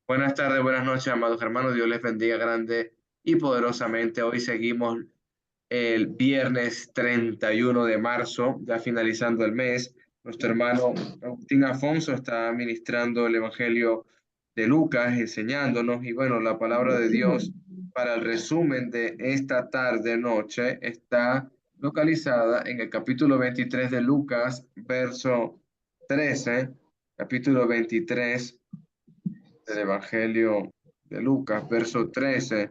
Buenas tardes, buenas noches, amados hermanos. Dios les bendiga grande y poderosamente. Hoy seguimos el viernes 31 de marzo, ya finalizando el mes. Nuestro hermano Agustín Afonso está ministrando el Evangelio de Lucas, enseñándonos. Y bueno, la palabra de Dios para el resumen de esta tarde, noche, está localizada en el capítulo 23 de Lucas, verso 13, capítulo 23 del Evangelio de Lucas, verso 13,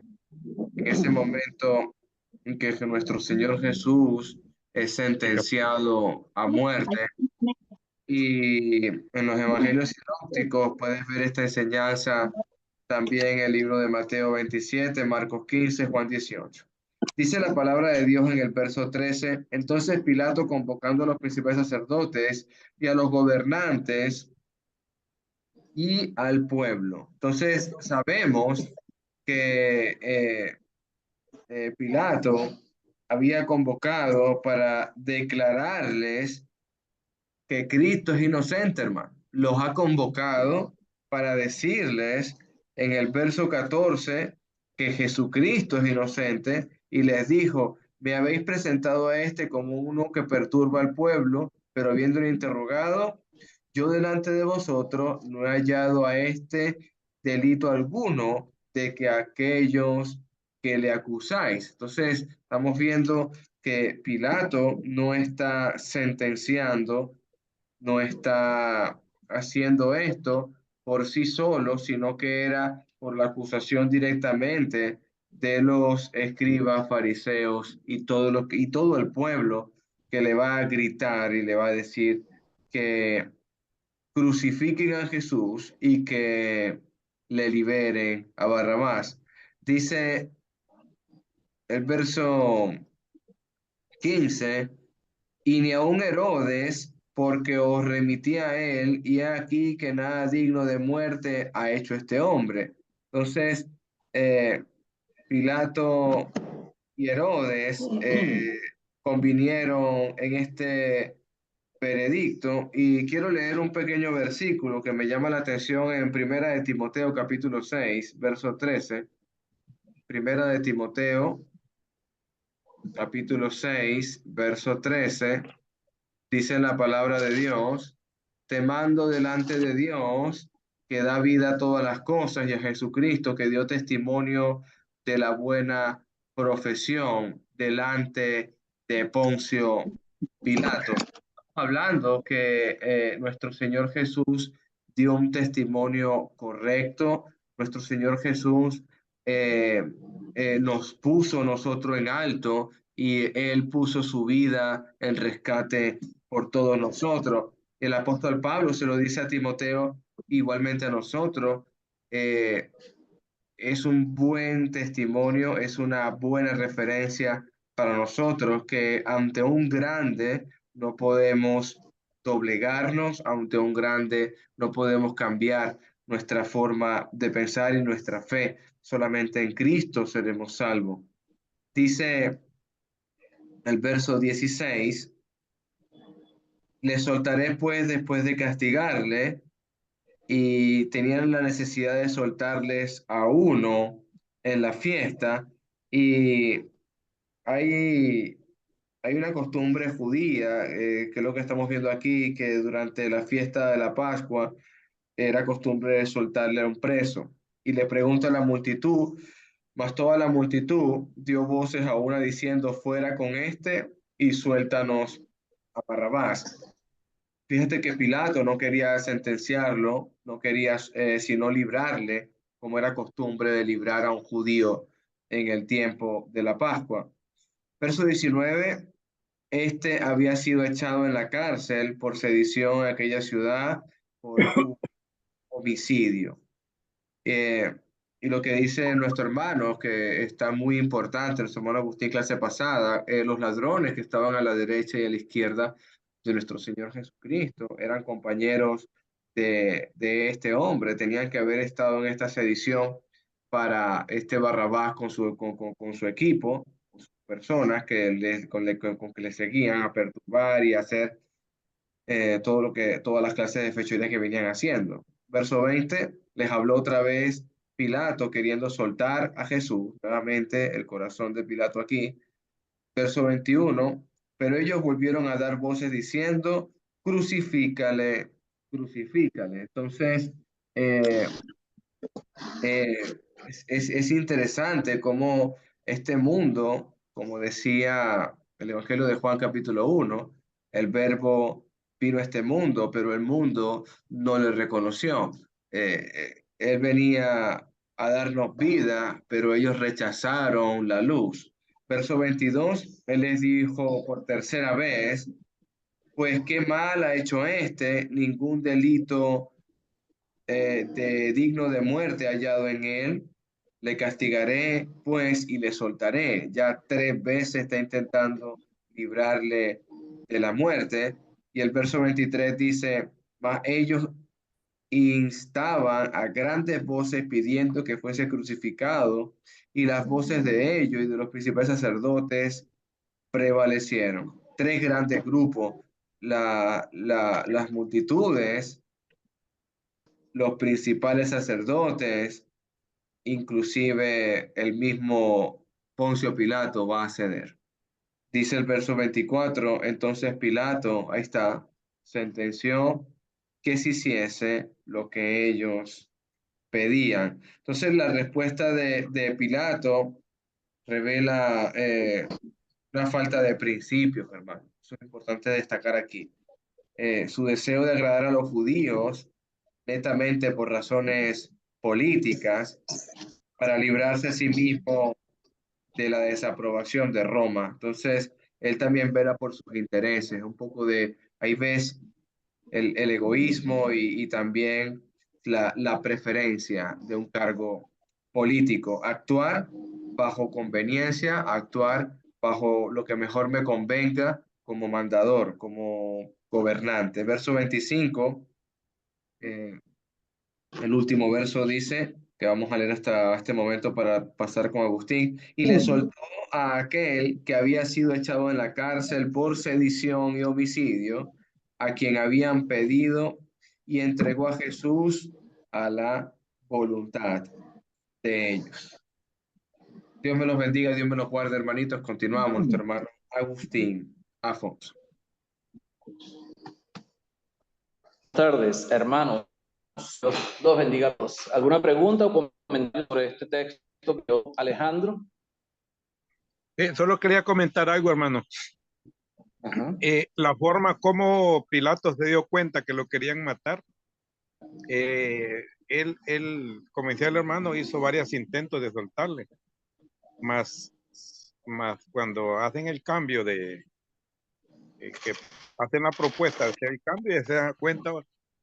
en ese momento en que nuestro Señor Jesús es sentenciado a muerte. Y en los Evangelios sinópticos puedes ver esta enseñanza también en el libro de Mateo 27, Marcos 15, Juan 18. Dice la palabra de Dios en el verso 13: entonces Pilato, convocando a los principales sacerdotes y a los gobernantes y al pueblo. Entonces sabemos que Pilato había convocado para declararles que Cristo es inocente, hermano. Los ha convocado para decirles en el verso 14 que Jesucristo es inocente y les dijo: me habéis presentado a este como uno que perturba al pueblo, pero habiéndolo interrogado, yo delante de vosotros no he hallado a este delito alguno de que aquellos que le acusáis. Entonces, estamos viendo que Pilato no está sentenciando, no está haciendo esto por sí solo, sino que era por la acusación directamente de los escribas, fariseos y y todo el pueblo, que le va a gritar y le va a decir que crucifiquen a Jesús y que le liberen a Barrabás. Dice el verso 15: y ni aun Herodes, porque os remití a él, y he aquí que nada digno de muerte ha hecho este hombre. Entonces, eh, Pilato y Herodes convinieron en este veredicto, y quiero leer un pequeño versículo que me llama la atención en Primera de Timoteo capítulo 6 verso 13. Primera de Timoteo capítulo 6 verso 13. Dice la palabra de Dios: te mando delante de Dios, que da vida a todas las cosas, y a Jesucristo, que dio testimonio de la buena profesión delante de Poncio Pilato. Hablando que nuestro Señor Jesús dio un testimonio correcto. Nuestro Señor Jesús eh, nos puso nosotros en alto, y Él puso su vida en rescate por todos nosotros. El apóstol Pablo se lo dice a Timoteo, igualmente a nosotros. eh, es un buen testimonio, es una buena referencia para nosotros, que ante un grande no podemos doblegarnos, ante un grande no podemos cambiar nuestra forma de pensar y nuestra fe. Solamente en Cristo seremos salvos. Dice el verso 16: le soltaré pues después de castigarle. Y tenían la necesidad de soltarles a uno en la fiesta. Y hay, hay una costumbre judía, que es lo que estamos viendo aquí, que durante la fiesta de la Pascua era costumbre soltarle a un preso. Y le pregunta a la multitud, mas toda la multitud dio voces a una diciendo: fuera con este y suéltanos a Barrabás. Fíjate que Pilato no quería sentenciarlo, no quería sino librarle, como era costumbre de librar a un judío en el tiempo de la Pascua. Verso 19: este había sido echado en la cárcel por sedición en aquella ciudad, por un homicidio. Eh, y lo que dice nuestro hermano, que está muy importante, nuestro hermano Agustín, clase pasada, los ladrones que estaban a la derecha y a la izquierda de nuestro Señor Jesucristo eran compañeros de este hombre, tenían que haber estado en esta sedición para este Barrabás con su equipo, con sus personas con que le seguían a perturbar y hacer todas las clases de fechorías que venían haciendo. Verso 20, les habló otra vez Pilato queriendo soltar a Jesús. Nuevamente el corazón de Pilato aquí. Verso 21, pero ellos volvieron a dar voces diciendo, crucifícale, crucifícale. Entonces, eh, es interesante cómo este mundo, como decía el Evangelio de Juan capítulo 1, el verbo vino a este mundo, pero el mundo no le reconoció. Él venía a darnos vida, pero ellos rechazaron la luz. Verso 22, él les dijo por tercera vez, pues qué mal ha hecho este, ningún delito de digno de muerte hallado en él, le castigaré pues y le soltaré. Ya 3 veces está intentando librarle de la muerte. Y el verso 23 dice, mas ellos instaban a grandes voces pidiendo que fuese crucificado, y las voces de ellos y de los principales sacerdotes prevalecieron. 3 grandes grupos, las multitudes, los principales sacerdotes, inclusive el mismo Poncio Pilato va a ceder. Dice el verso 24, entonces Pilato, ahí está, sentenció que se hiciese lo que ellos pedían. Entonces la respuesta de Pilato revela una falta de principios, hermano. Eso es importante destacar aquí. Su deseo de agradar a los judíos netamente por razones políticas, para librarse a sí mismo de la desaprobación de Roma. Entonces, él también vela por sus intereses, un poco de, ahí ves el egoísmo y también la preferencia de un cargo político, actuar bajo conveniencia, actuar bajo lo que mejor me convenga como mandador, como gobernante. Verso 25, eh, el último verso dice, que vamos a leer hasta este momento para pasar con Agustín, y le soltó a aquel que había sido echado en la cárcel por sedición y homicidio, a quien habían pedido, y entregó a Jesús a la voluntad de ellos. Dios me los bendiga, Dios me los guarde, hermanitos. Continuamos, nuestro hermano Agustín Afonso. Tardes, hermanos. Los bendiga a todos. ¿Alguna pregunta o comentario sobre este texto que dio Alejandro? Solo quería comentar algo, hermano. La forma como Pilato se dio cuenta que lo querían matar, como decía el hermano, hizo varios intentos de soltarle, más cuando hacen el cambio que hacen la propuesta de hacer el cambio, y se da cuenta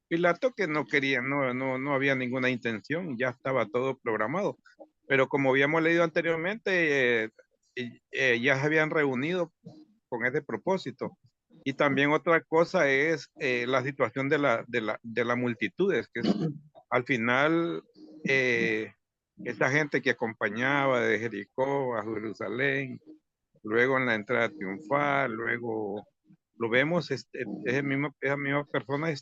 Pilato que no quería, no había ninguna intención, ya estaba todo programado. Pero como habíamos leído anteriormente, ya se habían reunido con ese propósito. Y también otra cosa es la situación de la multitudes, que al final esa gente que acompañaba de Jericó a Jerusalén, luego en la entrada triunfal, luego lo vemos, esas mismas personas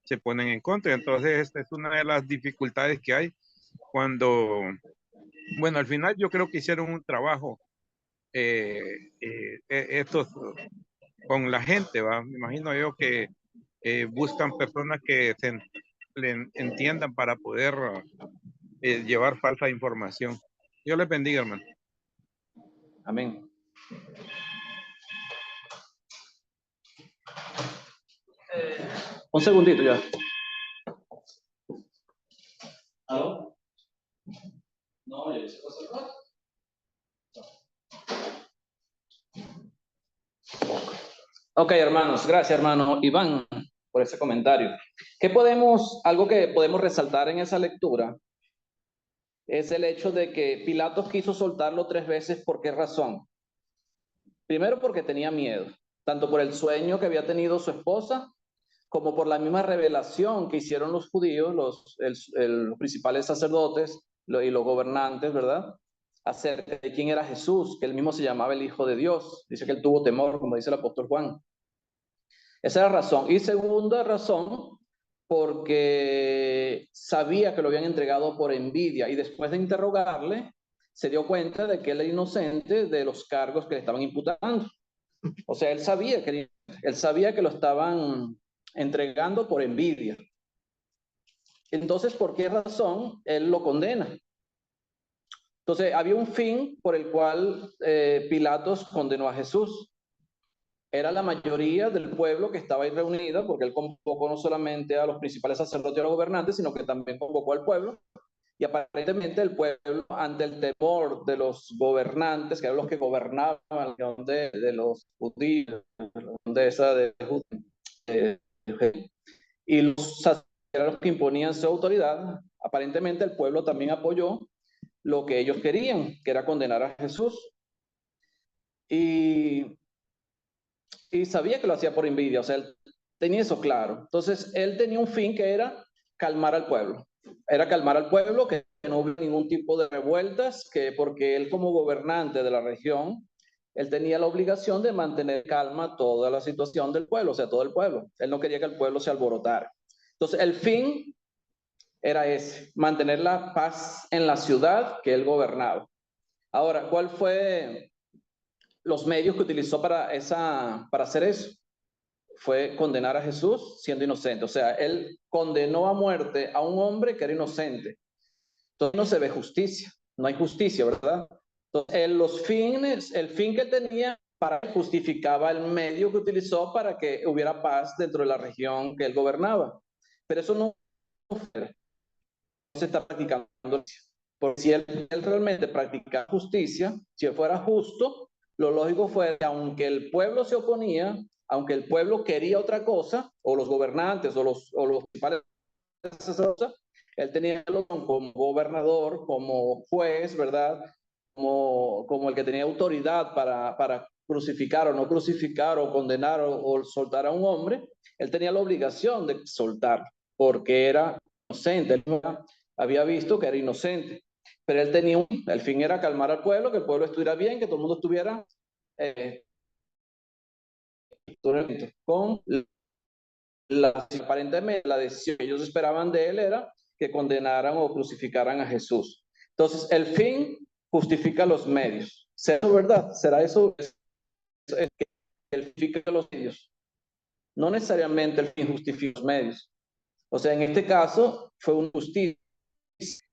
se ponen en contra. Entonces, esta es una de las dificultades que hay cuando, bueno, al final yo creo que hicieron un trabajo estos con la gente, ¿va? Me imagino yo que buscan personas que entiendan para poder llevar falsa información. Dios les bendiga, hermano. Amén. Un segundito ya. ¿Aló? No, yo hice cosas. Ok, hermanos, gracias, hermano Iván, por ese comentario. Algo que podemos resaltar en esa lectura es el hecho de que Pilatos quiso soltarlo 3 veces. ¿Por qué razón? Primero, porque tenía miedo, tanto por el sueño que había tenido su esposa, como por la misma revelación que hicieron los judíos, los principales sacerdotes y los gobernantes, ¿verdad? Acerca de quién era Jesús, que él mismo se llamaba el Hijo de Dios. Dice que él tuvo temor, como dice el apóstol Juan. Esa es la razón. Y segunda razón porque sabía que lo habían entregado por envidia, y después de interrogarle, se dio cuenta de que él era inocente de los cargos que le estaban imputando. O sea, él sabía que lo estaban entregando por envidia. Entonces, ¿por qué razón él lo condena? Entonces, había un fin por el cual Pilatos condenó a Jesús. Era la mayoría del pueblo que estaba ahí reunida, porque él convocó no solamente a los principales sacerdotes y a los gobernantes, sino que también convocó al pueblo. Y aparentemente el pueblo, ante el temor de los gobernantes, que eran los que gobernaban la región de los judíos, y los sacerdotes eran los que imponían su autoridad, aparentemente el pueblo también apoyó lo que ellos querían, que era condenar a Jesús. Y sabía que lo hacía por envidia, o sea, él tenía eso claro. Entonces, él tenía un fin que era calmar al pueblo. Era calmar al pueblo, que no hubiera ningún tipo de revueltas, que porque él como gobernante de la región, él tenía la obligación de mantener calma toda la situación del pueblo, o sea, todo el pueblo. Él no quería que el pueblo se alborotara. Entonces, el fin era ese, mantener la paz en la ciudad que él gobernaba. Ahora, ¿cuál fue los medios que utilizó para hacer eso? Fue condenar a Jesús siendo inocente. O sea, él condenó a muerte a un hombre que era inocente. Entonces no se ve justicia, no hay justicia, ¿verdad? Entonces, el fin que él tenía para justificaba el medio que utilizó para que hubiera paz dentro de la región que él gobernaba. Pero eso no se está practicando. Porque si él realmente practicaba justicia, si él fuera justo, lo lógico fue que aunque el pueblo se oponía, aunque el pueblo quería otra cosa, o los gobernantes, o los principales, él tenía como gobernador, como juez, ¿verdad? Como el que tenía autoridad para crucificar o no crucificar, o condenar o soltar a un hombre. Él tenía la obligación de soltar, porque era inocente. Él había visto que era inocente. Pero él tenía el fin era calmar al pueblo, que el pueblo estuviera bien, que todo el mundo estuviera con aparentemente la decisión que ellos esperaban de él era que condenaran o crucificaran a Jesús. Entonces, el fin justifica los medios. ¿Será verdad? ¿Será eso que el fin justifica los medios? No necesariamente el fin justifica los medios. O sea, en este caso fue una justicia.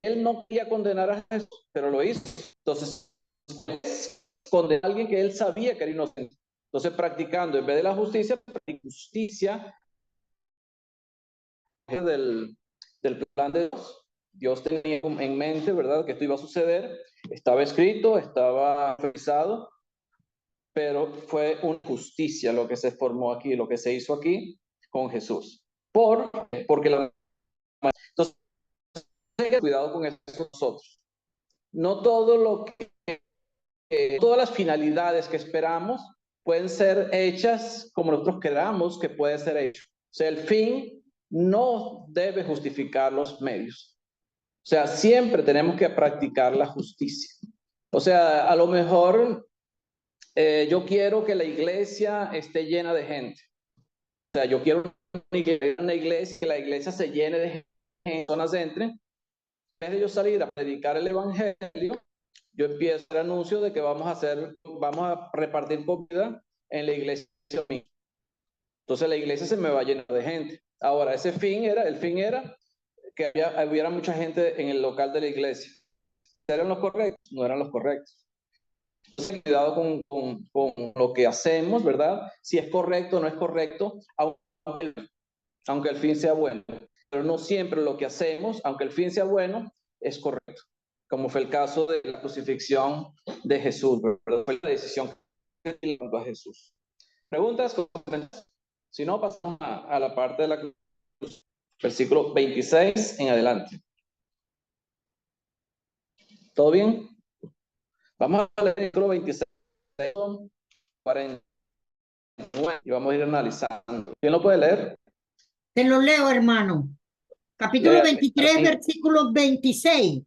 Él no quería condenar a Jesús, pero lo hizo. Entonces, condenar a alguien que él sabía que era inocente. Entonces, practicando, en vez de la justicia, justicia del plan de Dios. Dios tenía en mente, ¿verdad?, que esto iba a suceder. Estaba escrito, estaba revisado, pero fue una justicia lo que se formó aquí, lo que se hizo aquí con Jesús. Porque entonces, cuidado con eso nosotros. No todo lo que todas las finalidades que esperamos pueden ser hechas como nosotros queramos que puede ser hecho. O sea, el fin no debe justificar los medios. O sea, siempre tenemos que practicar la justicia. O sea, a lo mejor yo quiero que la iglesia esté llena de gente. O sea, yo quiero una iglesia, que la iglesia se llene de gente, personas entren. En vez de yo salir a predicar el evangelio, yo empiezo el anuncio de que vamos a repartir comida en la iglesia. Entonces la iglesia se me va a llenar de gente. Ahora, el fin era que hubiera mucha gente en el local de la iglesia. ¿Eran los correctos? No eran los correctos. Entonces, cuidado con lo que hacemos, ¿verdad? Si es correcto o no es correcto, aunque el fin sea bueno. Pero no siempre lo que hacemos, aunque el fin sea bueno, es correcto. Como fue el caso de la crucifixión de Jesús, ¿verdad? Fue la decisión que llevó a Jesús. ¿Preguntas? Si no, pasamos a la parte de la cruz. Versículo 26 en adelante. ¿Todo bien? Vamos a leer el versículo 26, 49, y vamos a ir analizando. ¿Quién lo puede leer? Te lo leo, hermano. Capítulo 23, versículo 26.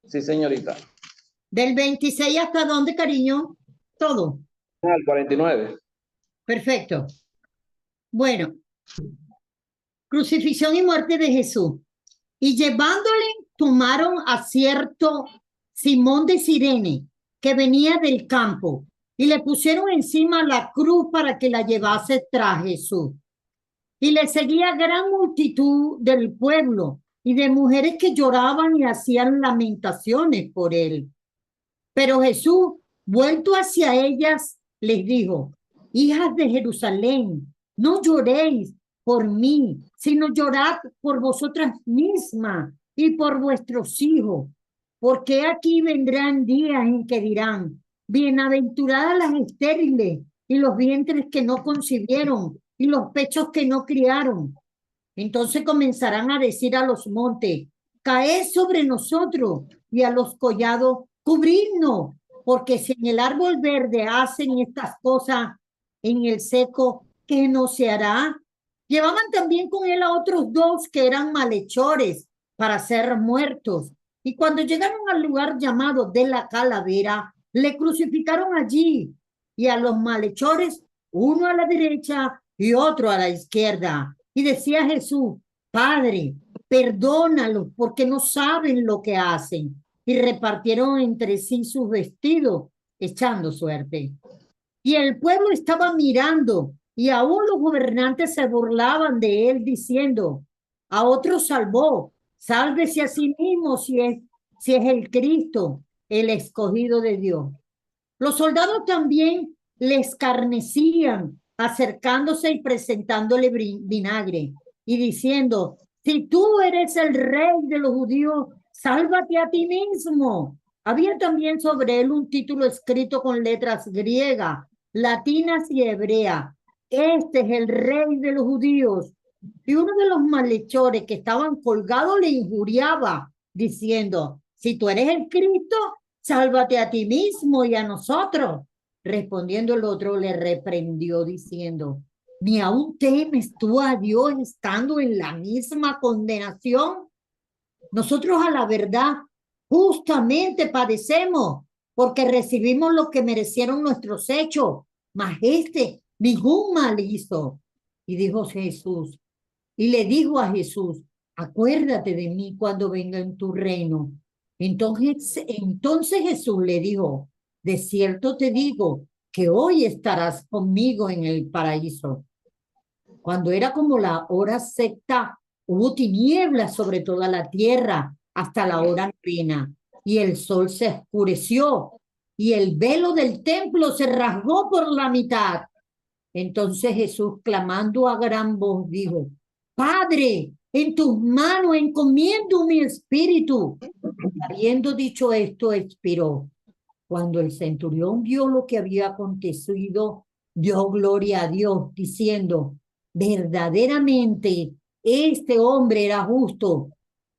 Sí, señorita. ¿Del 26 hasta dónde, cariño? Todo. Al 49. Perfecto. Bueno. Crucifixión y muerte de Jesús. Y llevándole, tomaron a cierto Simón de Cirene, que venía del campo, y le pusieron encima la cruz para que la llevase tras Jesús. Y le seguía gran multitud del pueblo y de mujeres que lloraban y hacían lamentaciones por él. Pero Jesús, vuelto hacia ellas, les dijo: hijas de Jerusalén, no lloréis por mí, sino llorad por vosotras mismas y por vuestros hijos, porque aquí vendrán días en que dirán: bienaventuradas las estériles y los vientres que no concibieron y los pechos que no criaron. Entonces comenzarán a decir a los montes: caed sobre nosotros, y a los collados: cubridnos, porque si en el árbol verde hacen estas cosas, en el seco, ¿qué no se hará? Llevaban también con él a otros dos que eran malhechores para ser muertos. Y cuando llegaron al lugar llamado de la Calavera, le crucificaron allí, y a los malhechores, uno a la derecha y otro a la izquierda. Y decía Jesús: Padre, perdónalos, porque no saben lo que hacen. Y repartieron entre sí sus vestidos, echando suerte. Y el pueblo estaba mirando, y aún los gobernantes se burlaban de él, diciendo: a otro salvó, sálvese a sí mismo si es el Cristo, el escogido de Dios. Los soldados también le escarnecían, acercándose y presentándole vinagre, y diciendo: si tú eres el rey de los judíos, sálvate a ti mismo. Había también sobre él un título escrito con letras griegas, latinas y hebreas: este es el rey de los judíos. Y uno de los malhechores que estaban colgados le injuriaba, diciendo: si tú eres el Cristo, sálvate a ti mismo y a nosotros. Respondiendo el otro, le reprendió diciendo: ¿ni aún temes tú a Dios estando en la misma condenación? Nosotros, a la verdad, justamente padecemos, porque recibimos lo que merecieron nuestros hechos, mas ningún mal hizo. Y dijo Jesús, y le dijo a Jesús: acuérdate de mí cuando venga en tu reino. Entonces Jesús le dijo: de cierto te digo que hoy estarás conmigo en el paraíso. Cuando era como la hora sexta, hubo tinieblas sobre toda la tierra hasta la hora novena, y el sol se oscureció, y el velo del templo se rasgó por la mitad. Entonces Jesús, clamando a gran voz, dijo: Padre, en tus manos encomiendo mi espíritu. Habiendo dicho esto, expiró. Cuando el centurión vio lo que había acontecido, dio gloria a Dios, diciendo: verdaderamente este hombre era justo.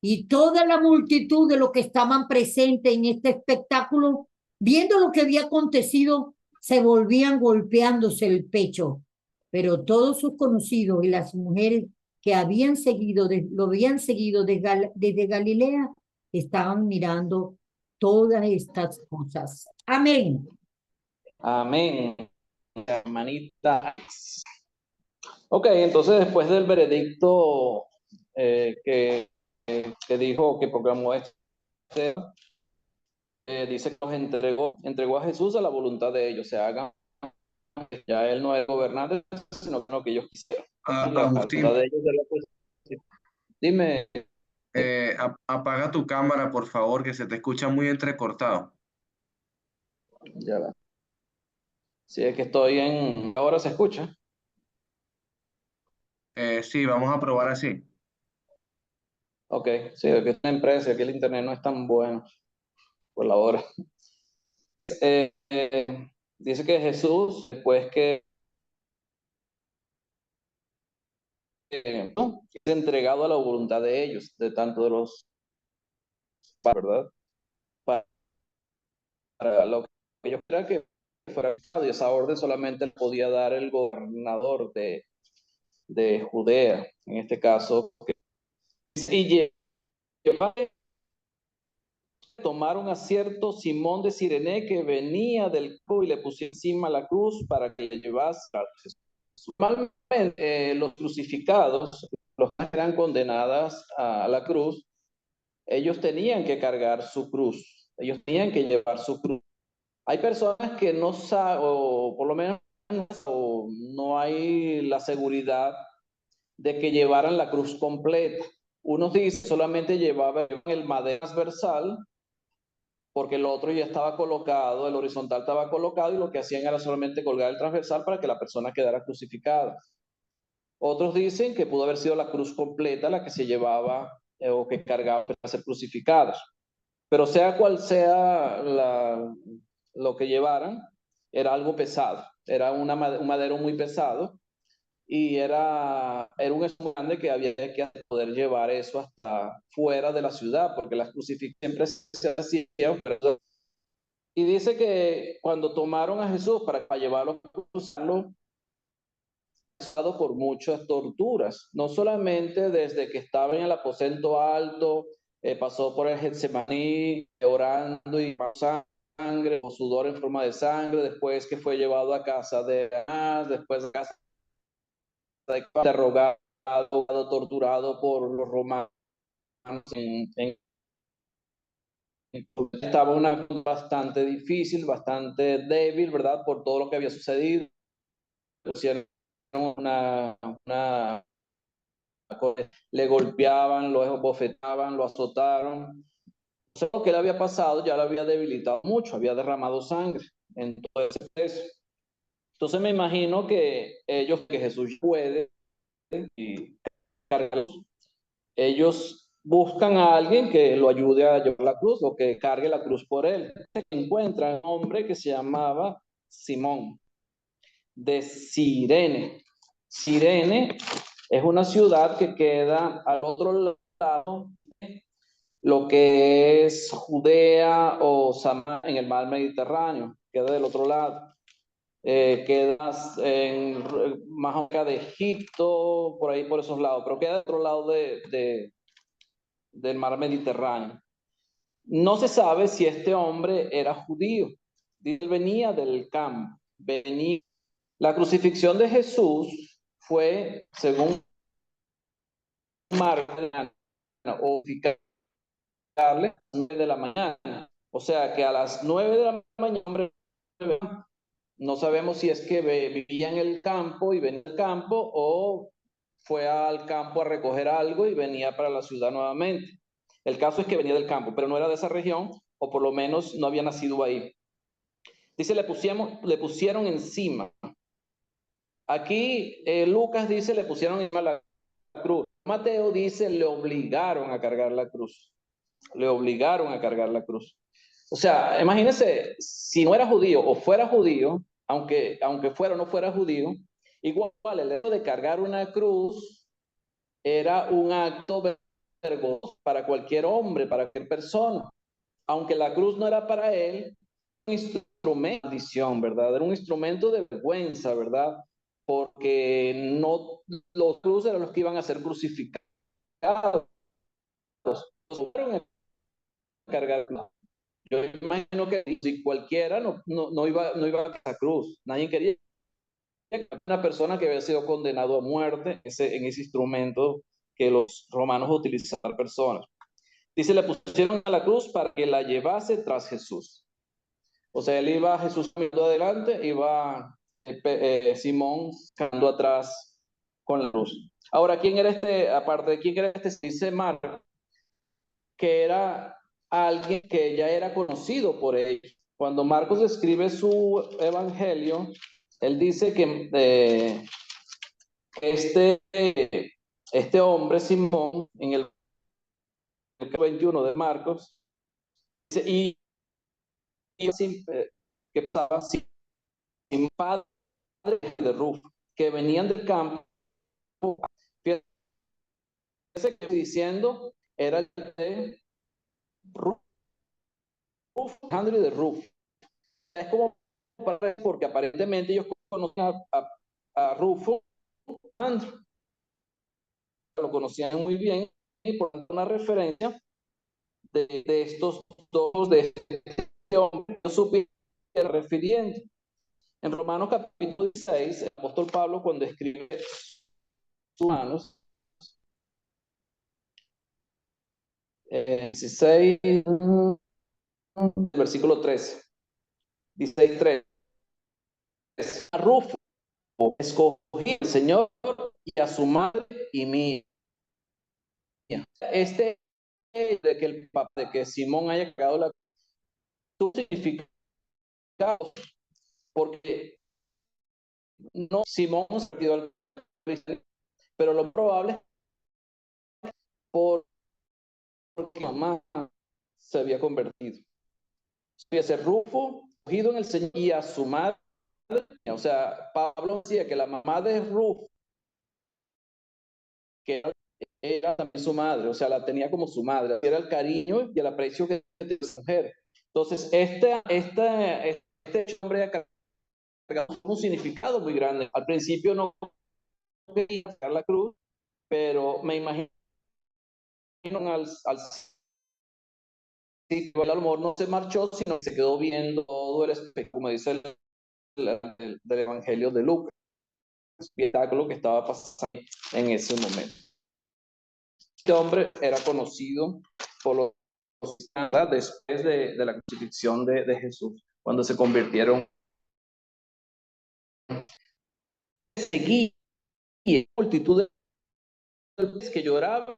Y toda la multitud de los que estaban presentes en este espectáculo, viendo lo que había acontecido, se volvían golpeándose el pecho. Pero todos sus conocidos y las mujeres que lo habían seguido desde Galilea, estaban mirando todas estas cosas. Amén. Amén, hermanita. Ok, entonces después del veredicto que dijo, que proclamó dice que nos entregó a Jesús a la voluntad de ellos. Se hagan, ya él no es gobernante, sino lo que ellos quisieran. Agustín, De ellos dime. apaga tu cámara, por favor, que se te escucha muy entrecortado. Ya va. Si es que estoy en... Ahora se escucha. Sí, vamos a probar así. Ok, sí, aquí es una empresa, aquí el internet no es tan bueno por la hora. Dice que Jesús, después que ¿no? Es entregado a la voluntad de ellos, de tanto de los, ¿verdad? Para lo que ellos crean que fuera, y esa orden solamente podía dar el gobernador de Judea, en este caso. Y tomaron a cierto Simón de Cirene que venía del campo y le pusieron encima la cruz para que le llevase a Jesús. Normalmente los crucificados los que eran condenadas a la cruz, ellos tenían que cargar su cruz, ellos tenían que llevar su cruz. Hay personas que no saben, o por lo menos no hay la seguridad de que llevaran la cruz completa. Unos dicen solamente llevaban el madero transversal, porque el otro ya estaba colocado, el horizontal estaba colocado, y lo que hacían era solamente colgar el transversal para que la persona quedara crucificada. Otros dicen que pudo haber sido la cruz completa la que se llevaba o que cargaba para ser crucificados. Pero sea cual sea lo que llevaran, era algo pesado, era un madero muy pesado, y era un esfuerzo grande que había que poder llevar eso hasta fuera de la ciudad, porque las crucifixión siempre se hacían. Y dice que cuando tomaron a Jesús para llevarlo a cruzarlo, pasado por muchas torturas, no solamente desde que estaba en el aposento alto, pasó por el Getsemaní orando y sangre o sudor en forma de sangre, después que fue llevado a casa de Anás, después de casa de interrogado, torturado por los romanos estaba una bastante difícil, bastante débil, ¿verdad? Por todo lo que había sucedido. Una le golpeaban, lo bofetaban, lo azotaron. Lo que le había pasado ya lo había debilitado mucho, había derramado sangre en todo ese proceso. Entonces me imagino que que Jesús puede, y ellos buscan a alguien que lo ayude a llevar la cruz o que cargue la cruz por él. Encuentran un hombre que se llamaba Simón, de Cirene. Cirene es una ciudad que queda al otro lado de lo que es Judea o Samaria en el mar Mediterráneo, queda del otro lado. Queda más cerca de Egipto, por ahí por esos lados, pero queda del otro lado del mar Mediterráneo. No se sabe si este hombre era judío. Él venía del campo, venía. La crucifixión de Jesús fue, según Marcos, o ficarle a las 9 de la mañana. O sea que a las 9 de la mañana, no sabemos si es que vivía en el campo y venía al campo, o fue al campo a recoger algo y venía para la ciudad nuevamente. El caso es que venía del campo, pero no era de esa región, o por lo menos no había nacido ahí. Dice, le pusieron encima. Aquí Lucas dice, le pusieron encima la cruz. Mateo dice, le obligaron a cargar la cruz. Le obligaron a cargar la cruz. O sea, imagínense, si no era judío o fuera judío, aunque fuera o no fuera judío, igual el hecho de cargar una cruz era un acto vergonzoso para cualquier hombre, para cualquier persona. Aunque la cruz no era para él, un instrumento de maldición, ¿verdad? Era un instrumento de vergüenza, ¿verdad? Porque no, los cruces eran los que iban a ser crucificados. Cargar. Yo imagino que si cualquiera no iba a esa cruz. Nadie quería una persona que había sido condenado a muerte en ese instrumento que los romanos utilizaban personas. Dice, le pusieron a la cruz para que la llevase tras Jesús. O sea, él iba, Jesús mirando adelante, iba Simón caminando atrás con la cruz. Ahora, ¿quién era este? Aparte de quién era este, se dice Marcos, que era alguien que ya era conocido por ellos. Cuando Marcos escribe su evangelio, él dice que este hombre, Simón, en el 21 de Marcos, dice, que estaba sin padre de Rufo, que venían del campo. Fíjense que diciendo era el de Rufo, Andrew de Rufo. Es como porque aparentemente ellos conocían a Rufo, Andrew, lo conocían muy bien, y por una referencia de estos dos, de este hombre, no supiera refiriendo. En Romanos capítulo 16, el apóstol Pablo, cuando escribe sus manos, 16, versículo 13. 16, 13. A Rufo escogí al Señor y a su madre y mía. Este de que el de que Simón haya creado la cruz significa, porque no Simón se dio al cristianismo, pero lo probable es porque mamá se había convertido. Ese Rufo escogido en el Señor y a su madre. O sea, Pablo decía que la mamá de Rufo, que era también su madre, o sea, la tenía como su madre, era el cariño y el aprecio que tenía esa mujer. Entonces, este hombre ha cargado un significado muy grande. Al principio no quería sacar la cruz, pero me imagino al sitio, a lo mejor no se marchó, sino que se quedó viendo todo el espectáculo, como dice del Evangelio de Lucas, el espectáculo que estaba pasando en ese momento. Este hombre era conocido por los después de la crucifixión de Jesús, cuando se convirtieron seguía multitud de que lloraban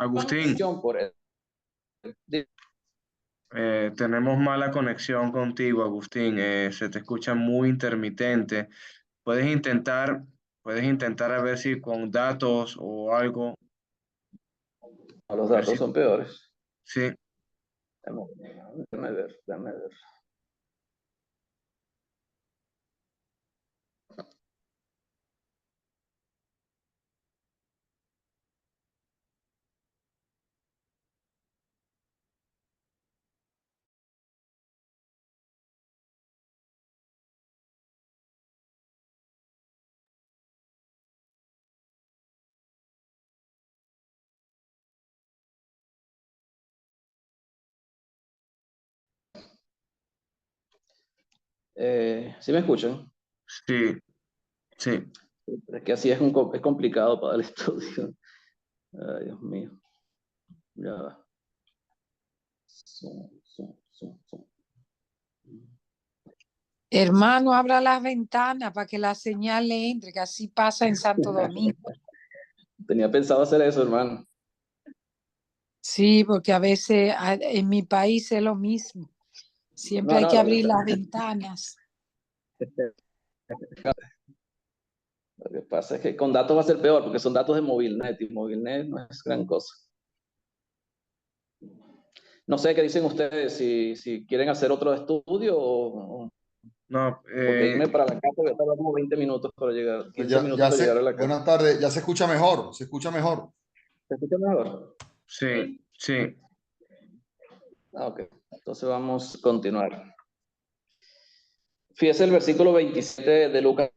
Agustín, por él. tenemos mala conexión contigo, Agustín. Se te escucha muy intermitente. Puedes intentar, puedes intentar a ver si con datos o algo, Los a ver si, datos son peores. sí, Déjame ver. ¿Sí me escuchan? sí, sí. Es que así es complicado para el estudio. Ay, Dios mío. Ya va. Zoom. Hermano, abra las ventanas para que la señal le entre, que así pasa en Santo Domingo. Tenía pensado hacer eso, hermano. Sí, porque a veces en mi país es lo mismo. Siempre hay que abrir las ventanas. Lo que pasa es que con datos va a ser peor, porque son datos de Movilnet, y Movilnet no es gran cosa. No sé qué dicen ustedes, si quieren hacer otro estudio o No, porque irme para la casa voy a tardar como 20 minutos para llegar, 15 Ya, minutos para llegar a la casa. buenas tardes, ya se escucha mejor, se escucha mejor. ¿Se escucha mejor? sí, sí. Ok, entonces vamos a continuar. Fíjese el versículo 27 de Lucas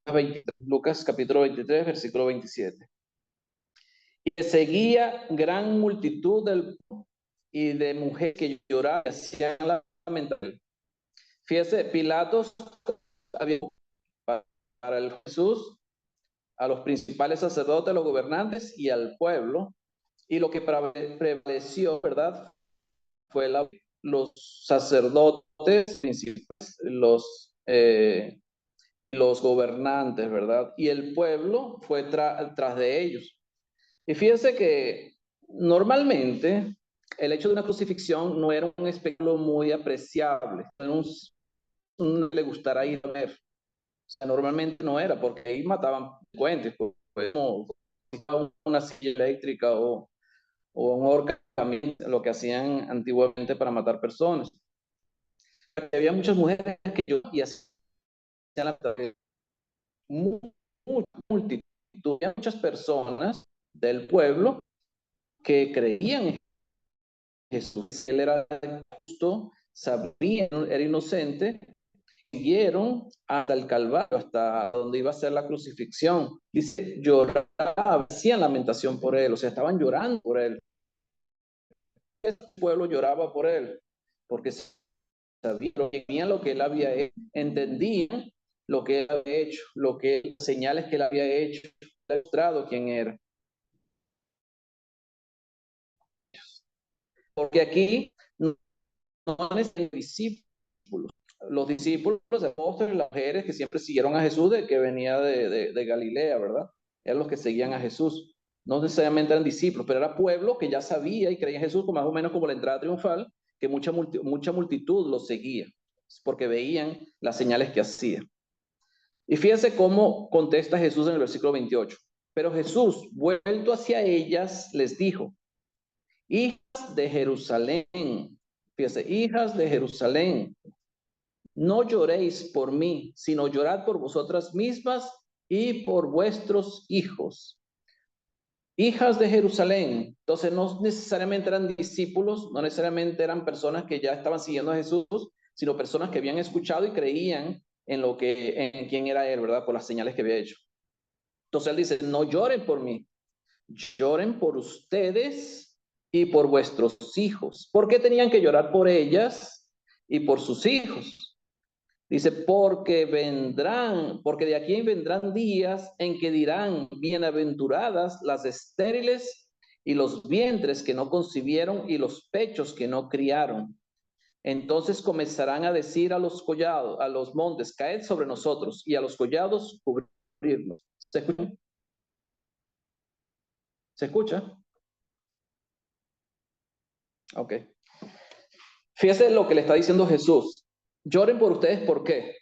23, Lucas capítulo 23, versículo 27. Y seguía gran multitud y de mujeres que lloraban y hacían lamentar. Fíjese, Pilatos había para el Jesús, a los principales sacerdotes, a los gobernantes y al pueblo, y lo que prevaleció, ¿verdad? Fue los sacerdotes principales, los gobernantes, ¿verdad? Y el pueblo fue tras de ellos. Y fíjense que normalmente el hecho de una crucifixión no era un espectáculo muy apreciable. No le gustará ir a ver. O sea, normalmente no era, porque ahí mataban puentes, pues, como una silla eléctrica o un ahorcamiento, lo que hacían antiguamente para matar personas. Había muchas mujeres que yo y hacían la multitud, había muchas personas del pueblo que creían en Jesús. Él era justo, sabían, era inocente, siguieron hasta el Calvario, hasta donde iba a ser la crucifixión. Dice, lloraban, hacían lamentación por él, o sea, estaban llorando por él. El pueblo lloraba por él, porque sabían lo que él había hecho, entendían lo que él había hecho, señales que él había hecho, demostrado quién era. porque aquí no necesitan discípulos. Los discípulos, los apóstoles, las mujeres que siempre siguieron a Jesús, de que venía de Galilea, ¿verdad? Eran los que seguían a Jesús. No necesariamente eran discípulos, pero era pueblo que ya sabía y creía en Jesús, más o menos como la entrada triunfal, que mucha multitud lo seguía, porque veían las señales que hacía. Y fíjense cómo contesta Jesús en el versículo 28. Pero Jesús, vuelto hacia ellas, les dijo: hijas de Jerusalén, fíjense, hijas de Jerusalén, no lloréis por mí, sino llorad por vosotras mismas y por vuestros hijos. Hijas de Jerusalén. Entonces no necesariamente eran discípulos, no necesariamente eran personas que ya estaban siguiendo a Jesús, sino personas que habían escuchado y creían en quién era él, ¿verdad? Por las señales que había hecho. Entonces él dice: no lloren por mí, lloren por ustedes y por vuestros hijos. ¿Por qué tenían que llorar por ellas y por sus hijos? Dice: porque de aquí vendrán días en que dirán: bienaventuradas las estériles y los vientres que no concibieron y los pechos que no criaron. Entonces comenzarán a decir a los collados, a los montes: caed sobre nosotros, y a los collados cubrirnos. ¿Se escucha? ¿Se escucha? Ok. Fíjese lo que le está diciendo Jesús. Lloren por ustedes, ¿por qué?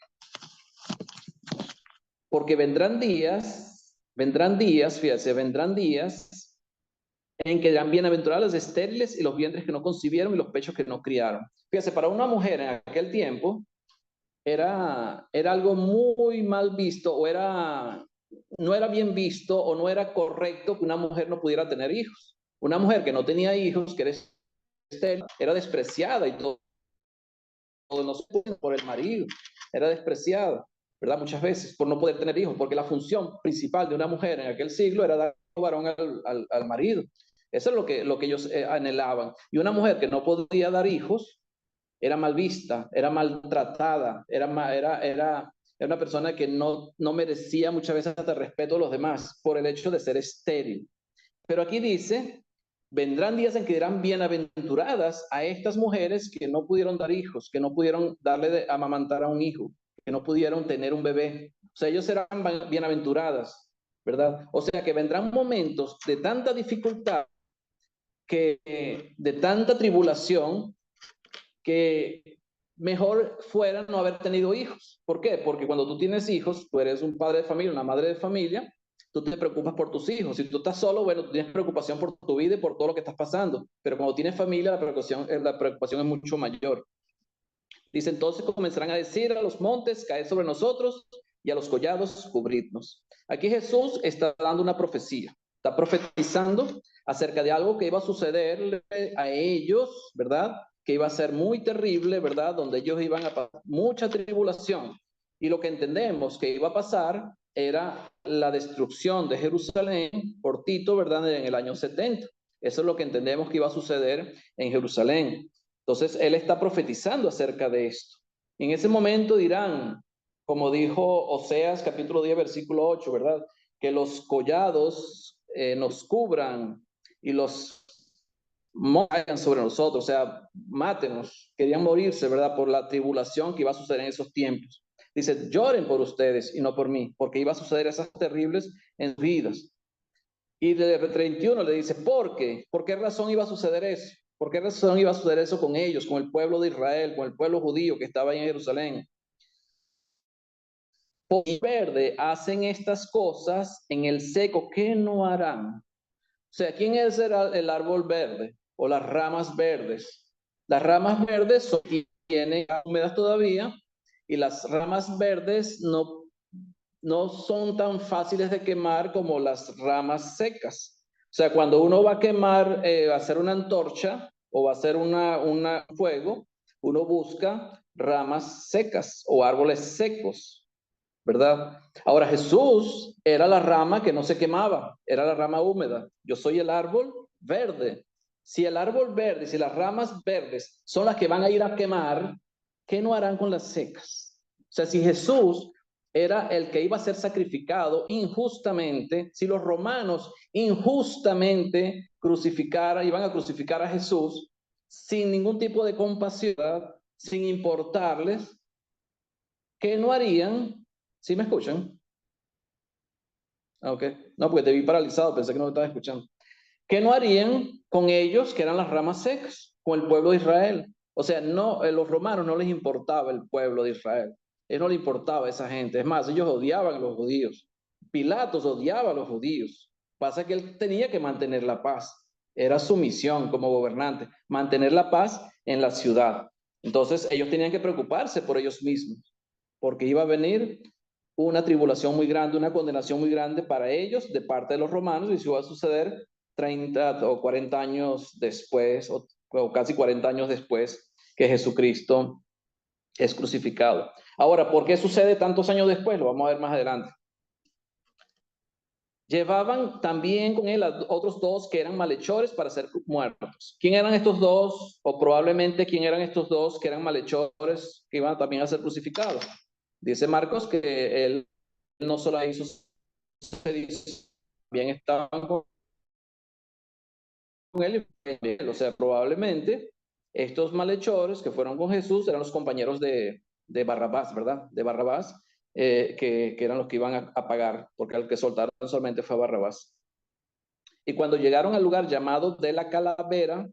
Porque vendrán días, fíjese, vendrán días en que dirán: bienaventuradas las estériles y los vientres que no concibieron y los pechos que no criaron. Fíjese, para una mujer en aquel tiempo era algo muy mal visto, o no era bien visto, o no era correcto que una mujer no pudiera tener hijos. Una mujer que no tenía hijos, que era estéril, era despreciada, y todo no por el marido, era despreciada, ¿verdad? Muchas veces por no poder tener hijos, porque la función principal de una mujer en aquel siglo era dar varón al marido. Eso es lo que ellos anhelaban. Y una mujer que no podía dar hijos era mal vista, era maltratada, era una persona que no merecía muchas veces hasta el respeto de los demás por el hecho de ser estéril. Pero aquí dice: vendrán días en que dirán: bienaventuradas a estas mujeres que no pudieron dar hijos, que no pudieron amamantar a un hijo, que no pudieron tener un bebé. O sea, ellos serán bienaventuradas, ¿verdad? O sea, que vendrán momentos de tanta dificultad, de tanta tribulación, que mejor fuera no haber tenido hijos. ¿Por qué? Porque cuando tú tienes hijos, tú eres un padre de familia, una madre de familia, tú te preocupas por tus hijos. Si tú estás solo, bueno, tú tienes preocupación por tu vida y por todo lo que estás pasando. Pero cuando tienes familia, la preocupación es mucho mayor. Dice: entonces comenzarán a decir a los montes: caed sobre nosotros, y a los collados cubridnos. Aquí Jesús está dando una profecía. Está profetizando acerca de algo que iba a suceder a ellos, ¿verdad? Que iba a ser muy terrible, ¿verdad? Donde ellos iban a pasar mucha tribulación. Y lo que entendemos que iba a pasar era la destrucción de Jerusalén por Tito, ¿verdad? En el año 70. Eso es lo que entendemos que iba a suceder en Jerusalén. Entonces, él está profetizando acerca de esto. En ese momento dirán, como dijo Oseas capítulo 10, versículo 8, ¿verdad? Que los collados nos cubran y los caigan sobre nosotros, o sea, mátenos. Querían morirse, ¿verdad? Por la tribulación que iba a suceder en esos tiempos. Dice: lloren por ustedes y no por mí, porque iba a suceder esas terribles en sus vidas. Y de 31 le dice: ¿por qué? ¿Por qué razón iba a suceder eso? ¿Por qué razón iba a suceder eso con ellos, con el pueblo de Israel, con el pueblo judío que estaba ahí en Jerusalén? Por verde hacen estas cosas, en el seco, ¿qué no harán? O sea, ¿quién es el árbol verde o las ramas verdes? Las ramas verdes tienen húmedas todavía, y las ramas verdes no son tan fáciles de quemar como las ramas secas. O sea, cuando uno va a quemar, va a hacer una antorcha o va a hacer un fuego, uno busca ramas secas o árboles secos, ¿verdad? Ahora, Jesús era la rama que no se quemaba, era la rama húmeda. Yo soy el árbol verde. Si el árbol verde, si las ramas verdes son las que van a ir a quemar, ¿qué no harán con las secas? O sea, si Jesús era el que iba a ser sacrificado injustamente, si los romanos injustamente iban a crucificar a Jesús, sin ningún tipo de compasión, ¿verdad? Sin importarles, ¿qué no harían? ¿Sí me escuchan? Ok, no, porque te vi paralizado, pensé que no me estabas escuchando. ¿Qué no harían con ellos, que eran las ramas secas, con el pueblo de Israel? O sea, no, los romanos no les importaba el pueblo de Israel. A ellos no les importaba esa gente. Es más, ellos odiaban a los judíos. Pilatos odiaba a los judíos. Pasa que él tenía que mantener la paz. Era su misión como gobernante, mantener la paz en la ciudad. Entonces, ellos tenían que preocuparse por ellos mismos, porque iba a venir una tribulación muy grande, una condenación muy grande para ellos de parte de los romanos, y eso iba a suceder 30 o 40 años después, o casi 40 años después que Jesucristo es crucificado. Ahora, ¿por qué sucede tantos años después? Lo vamos a ver más adelante. Llevaban también con él a otros dos que eran malhechores para ser muertos. ¿Quién eran estos dos? O probablemente quién eran estos dos que eran malhechores que iban también a ser crucificados. Dice Marcos que él no solo hizo, también estaban con él. O sea, probablemente estos malhechores que fueron con Jesús eran los compañeros de Barrabás, ¿verdad? De Barrabás, que eran los que iban a pagar, porque al que soltaron solamente fue a Barrabás. Y cuando llegaron al lugar llamado de la calavera,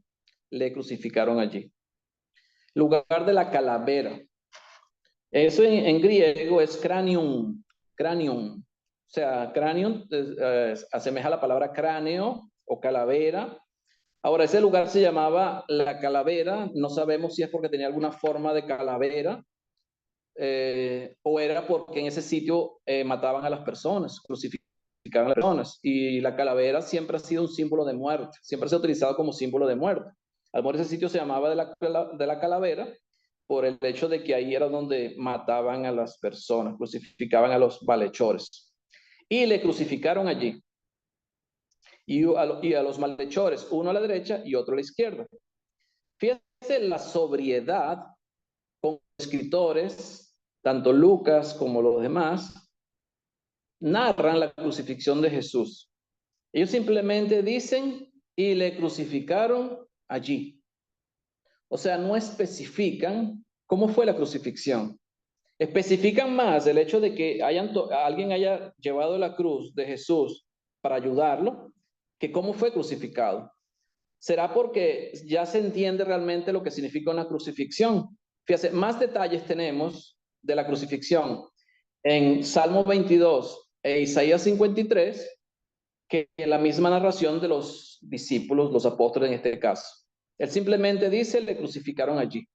le crucificaron allí. Lugar de la calavera. Eso en griego es cranium, cranium. O sea, cranium asemeja a la palabra cráneo o calavera. Ahora, ese lugar se llamaba La Calavera. No sabemos si es porque tenía alguna forma de calavera o era porque en ese sitio mataban a las personas, crucificaban a las personas. Y la calavera siempre ha sido un símbolo de muerte, siempre se ha utilizado como símbolo de muerte. A lo mejor ese sitio se llamaba de la Calavera por el hecho de que ahí era donde mataban a las personas, crucificaban a los malhechores. Y le crucificaron allí. Y a los malhechores, uno a la derecha y otro a la izquierda. Fíjense la sobriedad con escritores, tanto Lucas como los demás, narran la crucifixión de Jesús. Ellos simplemente dicen y le crucificaron allí. O sea, no especifican cómo fue la crucifixión. Especifican más el hecho de que alguien haya llevado la cruz de Jesús para ayudarlo, que cómo fue crucificado. ¿Será porque ya se entiende realmente lo que significa una crucifixión? Fíjate, más detalles tenemos de la crucifixión en Salmo 22 e Isaías 53 que en la misma narración de los discípulos, los apóstoles en este caso. Él simplemente dice, le crucificaron allí.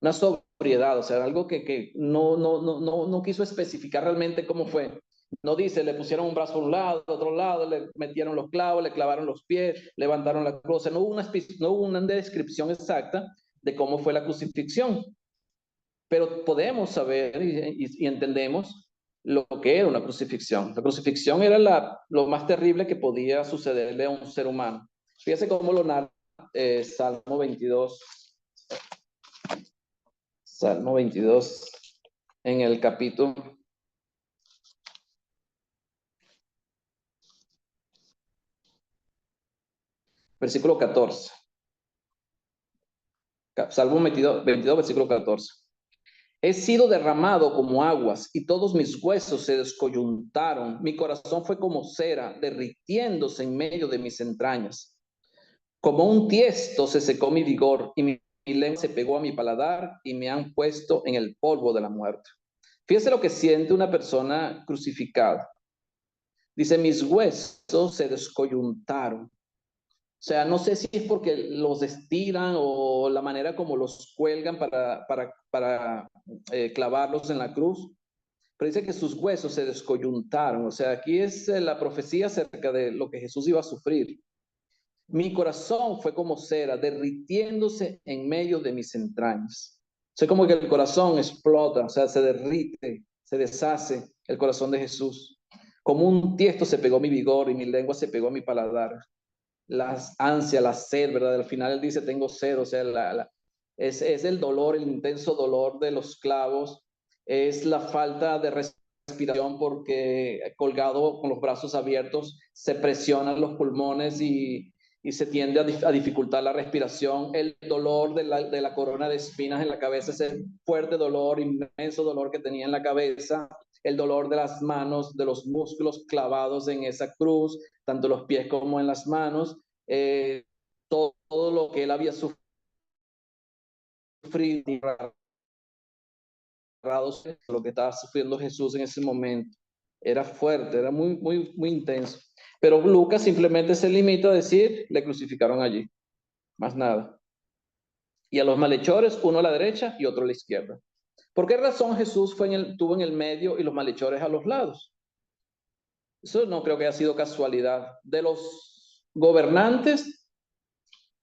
Una sobriedad, o sea, algo que no quiso especificar realmente cómo fue. No dice, le pusieron un brazo a un lado, a otro lado, le metieron los clavos, le clavaron los pies, levantaron la cruz. O sea, no hubo una descripción exacta de cómo fue la crucifixión. Pero podemos saber y entendemos lo que era una crucifixión. La crucifixión era lo más terrible que podía sucederle a un ser humano. Fíjese cómo lo narra Salmo 22. Salmo 22, en el capítulo versículo 14. Salmo 22, versículo 14. He sido derramado como aguas y todos mis huesos se descoyuntaron. Mi corazón fue como cera, derritiéndose en medio de mis entrañas. Como un tiesto se secó mi vigor y mi lengua se pegó a mi paladar y me han puesto en el polvo de la muerte. Fíjese lo que siente una persona crucificada. Dice, mis huesos se descoyuntaron. O sea, no sé si es porque los estiran o la manera como los cuelgan para clavarlos en la cruz, pero dice que sus huesos se descoyuntaron. O sea, aquí es la profecía acerca de lo que Jesús iba a sufrir. Mi corazón fue como cera, derritiéndose en medio de mis entrañas. O sea, como que el corazón explota, o sea, se derrite, se deshace el corazón de Jesús. Como un tiesto se pegó mi vigor y mi lengua se pegó a mi paladar. Las ansias, la sed, ¿verdad? Al final él dice, tengo sed, o sea, es el dolor, el intenso dolor de los clavos, es la falta de respiración porque colgado con los brazos abiertos se presionan los pulmones y y se tiende a dificultar la respiración. El dolor de la corona de espinas en la cabeza, ese fuerte dolor, inmenso dolor que tenía en la cabeza, el dolor de las manos, de los músculos clavados en esa cruz, tanto los pies como en las manos, todo lo que él había sufrido, lo que estaba sufriendo Jesús en ese momento. Era fuerte, era muy, muy, muy intenso. Pero Lucas simplemente se limita a decir, le crucificaron allí, más nada. Y a los malhechores, uno a la derecha y otro a la izquierda. ¿Por qué razón Jesús tuvo en el medio y los malhechores a los lados? Eso no creo que haya sido casualidad. De los gobernantes,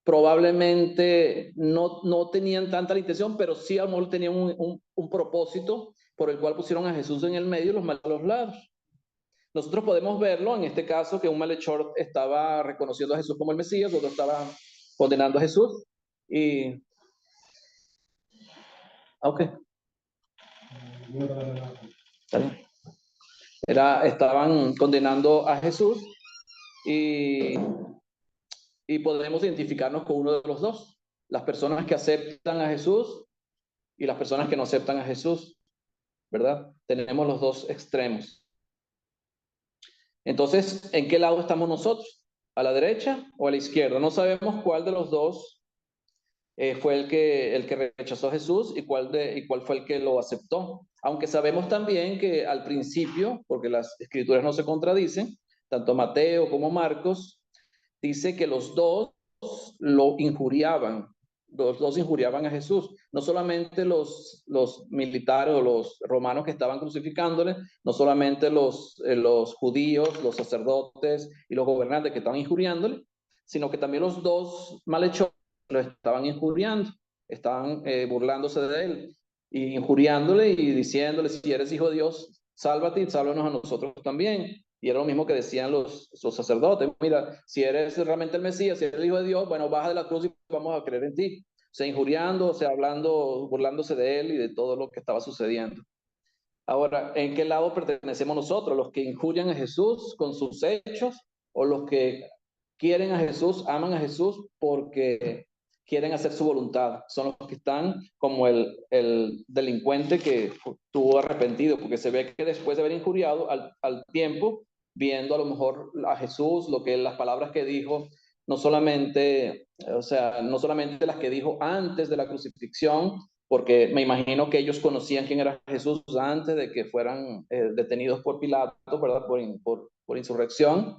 probablemente no tenían tanta la intención, pero sí a lo mejor tenían un propósito por el cual pusieron a Jesús en el medio y los malhechores a los lados. Nosotros podemos verlo en este caso, que un malhechor estaba reconociendo a Jesús como el Mesías, otro estaba condenando a Jesús. Y... Ok. Estaban condenando a Jesús y podemos identificarnos con uno de los dos. Las personas que aceptan a Jesús y las personas que no aceptan a Jesús, ¿verdad? Tenemos los dos extremos. Entonces, ¿en qué lado estamos nosotros? ¿A la derecha o a la izquierda? No sabemos cuál de los dos fue el que rechazó a Jesús y cuál fue el que lo aceptó. Aunque sabemos también que al principio, porque las escrituras no se contradicen, tanto Mateo como Marcos, dice que los dos lo injuriaban. Los dos injuriaban a Jesús. No solamente los militares o los romanos que estaban crucificándole, no solamente los judíos, los sacerdotes y los gobernantes que estaban injuriándole, sino que también los dos malhechores lo estaban injuriando, estaban burlándose de él, y injuriándole y diciéndole, si eres hijo de Dios, sálvate y sálvanos a nosotros también. Y era lo mismo que decían los sacerdotes, mira, si eres realmente el Mesías, si eres el hijo de Dios, bueno, baja de la cruz y vamos a creer en ti. O sea, injuriando, o sea, hablando, burlándose de él y de todo lo que estaba sucediendo. Ahora, ¿en qué lado pertenecemos nosotros? ¿Los que injurian a Jesús con sus hechos o los que quieren a Jesús, aman a Jesús porque quieren hacer su voluntad? Son los que están como el delincuente que estuvo arrepentido, porque se ve que después de haber injuriado al tiempo, viendo a lo mejor a Jesús, las palabras que dijo, no solamente las que dijo antes de la crucifixión, porque me imagino que ellos conocían quién era Jesús antes de que fueran detenidos por Pilato, ¿verdad? Por insurrección.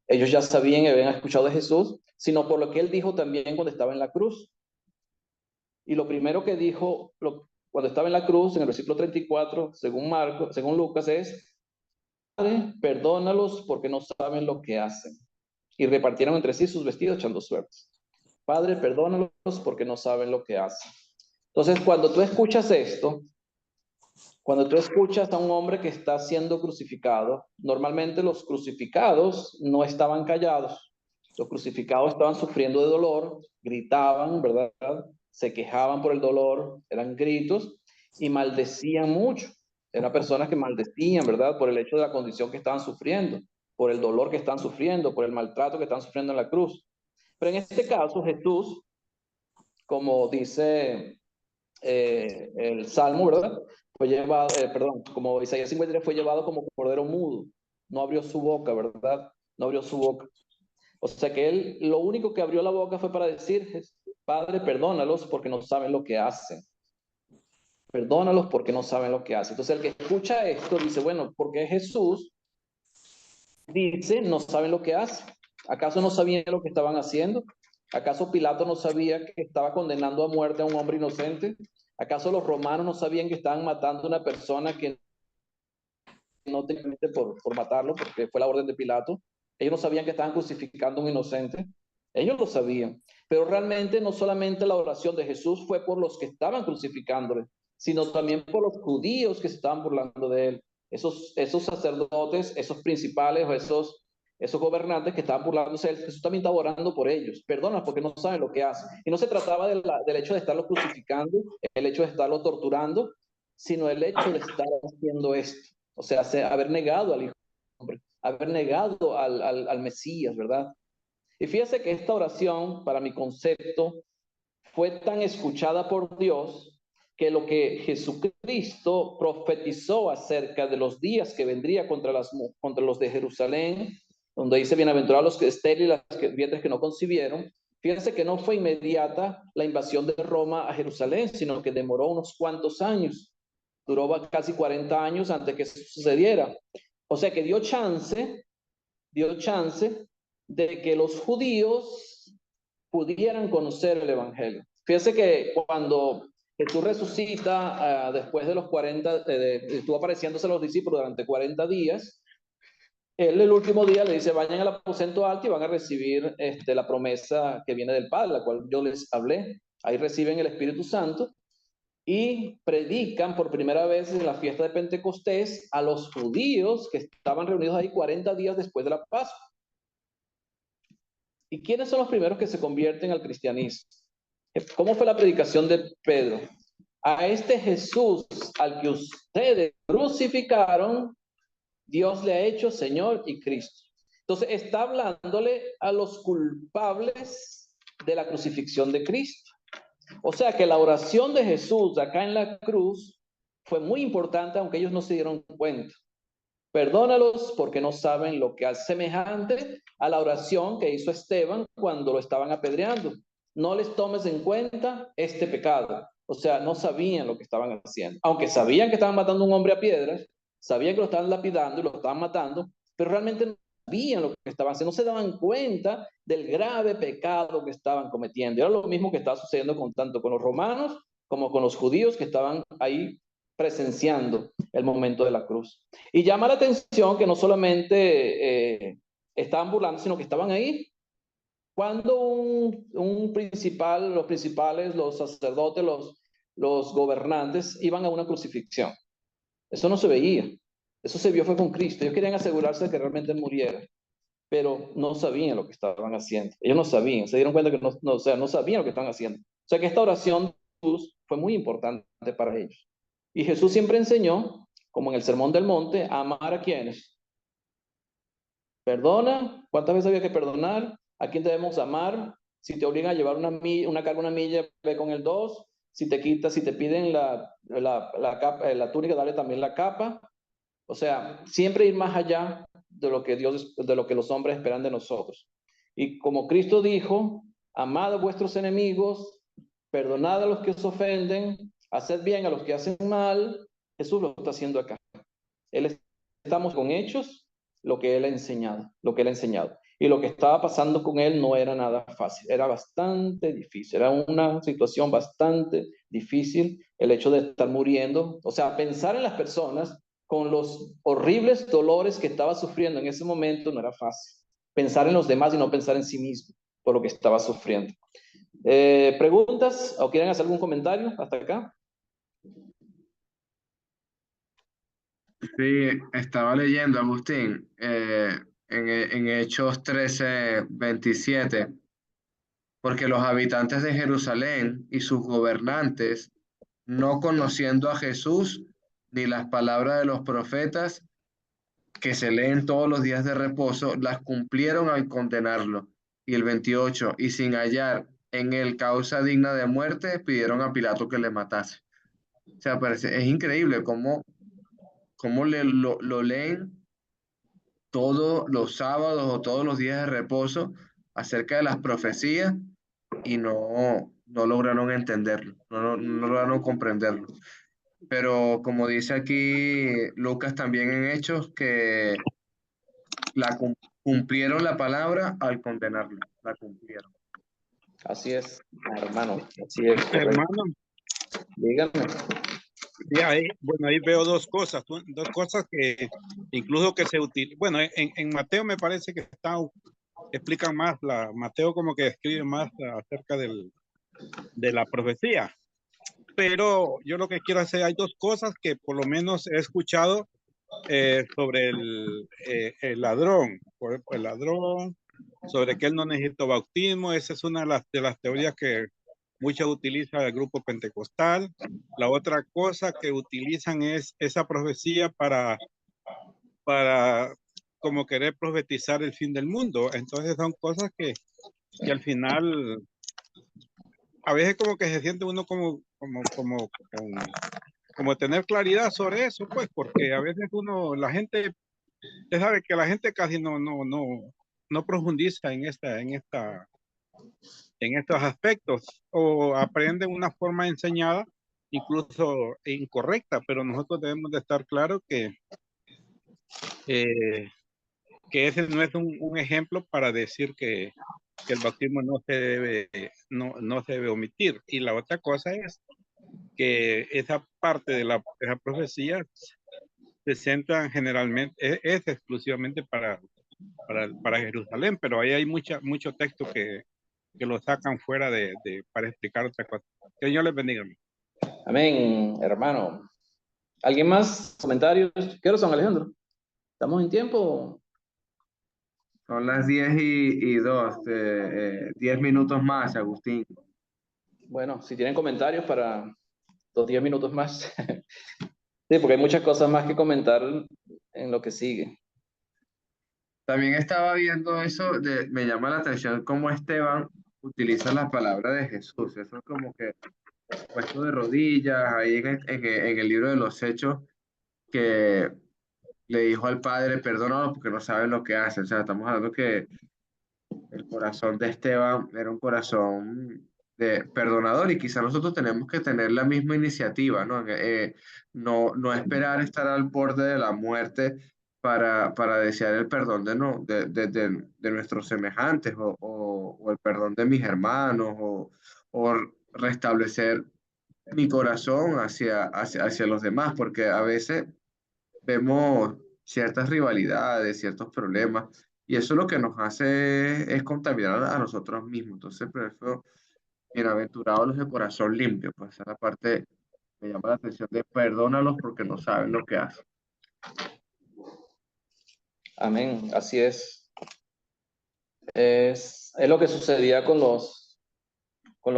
Ellos ya sabían y habían escuchado de Jesús, sino por lo que él dijo también cuando estaba en la cruz. Y lo primero que dijo cuando estaba en la cruz, en el versículo 34, según Lucas, es: Padre, perdónalos porque no saben lo que hacen. Y repartieron entre sí sus vestidos echando suertes. Padre, perdónalos porque no saben lo que hacen. Entonces, cuando tú escuchas esto, cuando tú escuchas a un hombre que está siendo crucificado, normalmente los crucificados no estaban callados. Los crucificados estaban sufriendo de dolor, gritaban, ¿verdad? Se quejaban por el dolor, eran gritos y maldecían mucho. Eran personas que maldecían, ¿verdad? Por el hecho de la condición que estaban sufriendo, por el dolor que están sufriendo, por el maltrato que están sufriendo en la cruz. Pero en este caso, Jesús, como dice el Salmo, ¿verdad? Fue llevado, como Isaías 53, fue llevado como cordero mudo. No abrió su boca, ¿verdad? No abrió su boca. O sea que él, lo único que abrió la boca fue para decir: Padre, perdónalos porque no saben lo que hacen. Perdónalos porque no saben lo que hacen. Entonces el que escucha esto dice, bueno, ¿por qué Jesús dice no saben lo que hacen? ¿Acaso no sabían lo que estaban haciendo? ¿Acaso Pilato no sabía que estaba condenando a muerte a un hombre inocente? ¿Acaso los romanos no sabían que estaban matando a una persona que no tenía por matarlo, porque fue la orden de Pilato? Ellos no sabían que estaban crucificando a un inocente. Ellos lo sabían. Pero realmente no solamente la oración de Jesús fue por los que estaban crucificándole, sino también por los judíos que se estaban burlando de él. Esos sacerdotes, esos principales o esos gobernantes que estaban burlándose de él, Jesús también estaba orando por ellos. Perdona porque no saben lo que hacen. Y no se trataba del hecho de estarlo crucificando, el hecho de estarlo torturando, sino el hecho de estar haciendo esto. O sea, haber negado al Hijo del Hombre, haber negado al Mesías, ¿verdad? Y fíjese que esta oración, para mi concepto, fue tan escuchada por Dios que lo que Jesucristo profetizó acerca de los días que vendría contra los de Jerusalén, donde dice, bienaventurados los que estériles, las vientres que no concibieron. Fíjense que no fue inmediata la invasión de Roma a Jerusalén, sino que demoró unos cuantos años. Duró casi 40 años antes que eso sucediera. O sea que dio chance de que los judíos pudieran conocer el evangelio. Fíjense que cuando Jesús resucita, después de los 40, estuvo apareciéndose a los discípulos durante 40 días, él el último día le dice, vayan al aposento alto y van a recibir la promesa que viene del Padre, la cual yo les hablé. Ahí reciben el Espíritu Santo y predican por primera vez en la fiesta de Pentecostés a los judíos que estaban reunidos ahí 40 días después de la Pascua. ¿Y quiénes son los primeros que se convierten al cristianismo? ¿Cómo fue la predicación de Pedro? A este Jesús al que ustedes crucificaron, Dios le ha hecho Señor y Cristo. Entonces está hablándole a los culpables de la crucifixión de Cristo. O sea que la oración de Jesús acá en la cruz fue muy importante, aunque ellos no se dieron cuenta. Perdónalos porque no saben lo que hace, semejante a la oración que hizo Esteban cuando lo estaban apedreando. No les tomes en cuenta este pecado. O sea, no sabían lo que estaban haciendo. Aunque sabían que estaban matando a un hombre a piedras, sabían que lo estaban lapidando y lo estaban matando, pero realmente no sabían lo que estaban haciendo. No se daban cuenta del grave pecado que estaban cometiendo. Era lo mismo que estaba sucediendo tanto con los romanos como con los judíos que estaban ahí presenciando el momento de la cruz. Y llama la atención que no solamente estaban burlando, sino que estaban ahí. Cuando los principales, los sacerdotes, los gobernantes iban a una crucifixión. Eso no se veía. Eso se vio fue con Cristo. Ellos querían asegurarse de que realmente muriera, pero no sabían lo que estaban haciendo. Ellos no sabían, se dieron cuenta que no sabían lo que estaban haciendo. O sea que esta oración de Jesús fue muy importante para ellos. Y Jesús siempre enseñó, como en el Sermón del Monte, a amar a quienes. Perdona, ¿cuántas veces había que perdonar? ¿A quién debemos amar? Si te obligan a llevar una carga una milla, ve con el 2. Si te piden la túnica, dale también la capa. O sea, siempre ir más allá de lo que los hombres esperan de nosotros. Y como Cristo dijo, amad a vuestros enemigos, perdonad a los que os ofenden, haced bien a los que hacen mal. Jesús lo está haciendo acá. Estamos con hechos, lo que él ha enseñado. Y lo que estaba pasando con él no era nada fácil, era bastante difícil, era una situación bastante difícil el hecho de estar muriendo. O sea, pensar en las personas con los horribles dolores que estaba sufriendo en ese momento no era fácil. Pensar en los demás y no pensar en sí mismo por lo que estaba sufriendo. ¿Preguntas o quieren hacer algún comentario hasta acá? Sí, estaba leyendo, Agustín, en Hechos 13:27, porque los habitantes de Jerusalén y sus gobernantes, no conociendo a Jesús ni las palabras de los profetas que se leen todos los días de reposo, las cumplieron al condenarlo. Y el 28, y sin hallar en él causa digna de muerte, pidieron a Pilato que le matase. O sea, es increíble cómo lo leen todos los sábados o todos los días de reposo acerca de las profecías y no lograron entenderlo, no lograron comprenderlo. Pero como dice aquí Lucas también en Hechos, que cumplieron la palabra al condenarla, la cumplieron. Así es, hermano, así es. Hermano, Díganme. sí, ahí veo dos cosas que incluso que se utilizan. Bueno, en Mateo me parece que explican más, Mateo como que escribe más acerca de la profecía. Pero yo lo que quiero hacer, hay dos cosas que por lo menos he escuchado sobre el ladrón, sobre que él no necesita bautismo. Esa es una de las teorías que muchas utiliza el grupo pentecostal. La otra cosa que utilizan es esa profecía para como querer profetizar el fin del mundo. Entonces son cosas que al final a veces como que se siente uno como tener claridad sobre eso, pues, porque a veces la gente, usted sabe que la gente casi no profundiza en estos aspectos o aprende una forma enseñada incluso incorrecta, pero nosotros debemos de estar claros eh, que ese no es un ejemplo para decir que el bautismo no se debe omitir. Y la otra cosa es que esa parte de esa profecía se centra generalmente, es exclusivamente para Jerusalén, pero ahí hay mucho texto que lo sacan fuera para explicar otra cosa. Que Dios les bendiga. Amén, hermano. ¿Alguien más? ¿Comentarios? ¿Qué hora son, Alejandro? ¿Estamos en tiempo? Son las 10:02, 10 minutos más, Agustín. Bueno, si tienen comentarios para los 10 minutos más. Sí, porque hay muchas cosas más que comentar en lo que sigue. También estaba viendo eso, me llama la atención cómo Esteban utiliza la palabra de Jesús. Eso es como que puesto de rodillas, ahí en el libro de los Hechos, que le dijo al Padre, perdónalos porque no saben lo que hacen. O sea, estamos hablando que el corazón de Esteban era un corazón de perdonador y quizá nosotros tenemos que tener la misma iniciativa, ¿no? No esperar estar al borde de la muerte para desear el perdón de nuestros semejantes o el perdón de mis hermanos o restablecer mi corazón hacia los demás, porque a veces vemos ciertas rivalidades, ciertos problemas, y eso lo que nos hace es contaminar a nosotros mismos. Entonces, por eso, bienaventurados los de corazón limpio, pues esa es la parte que me llama la atención de perdónalos porque no saben lo que hacen. Amén, así es. Es lo que sucedía con los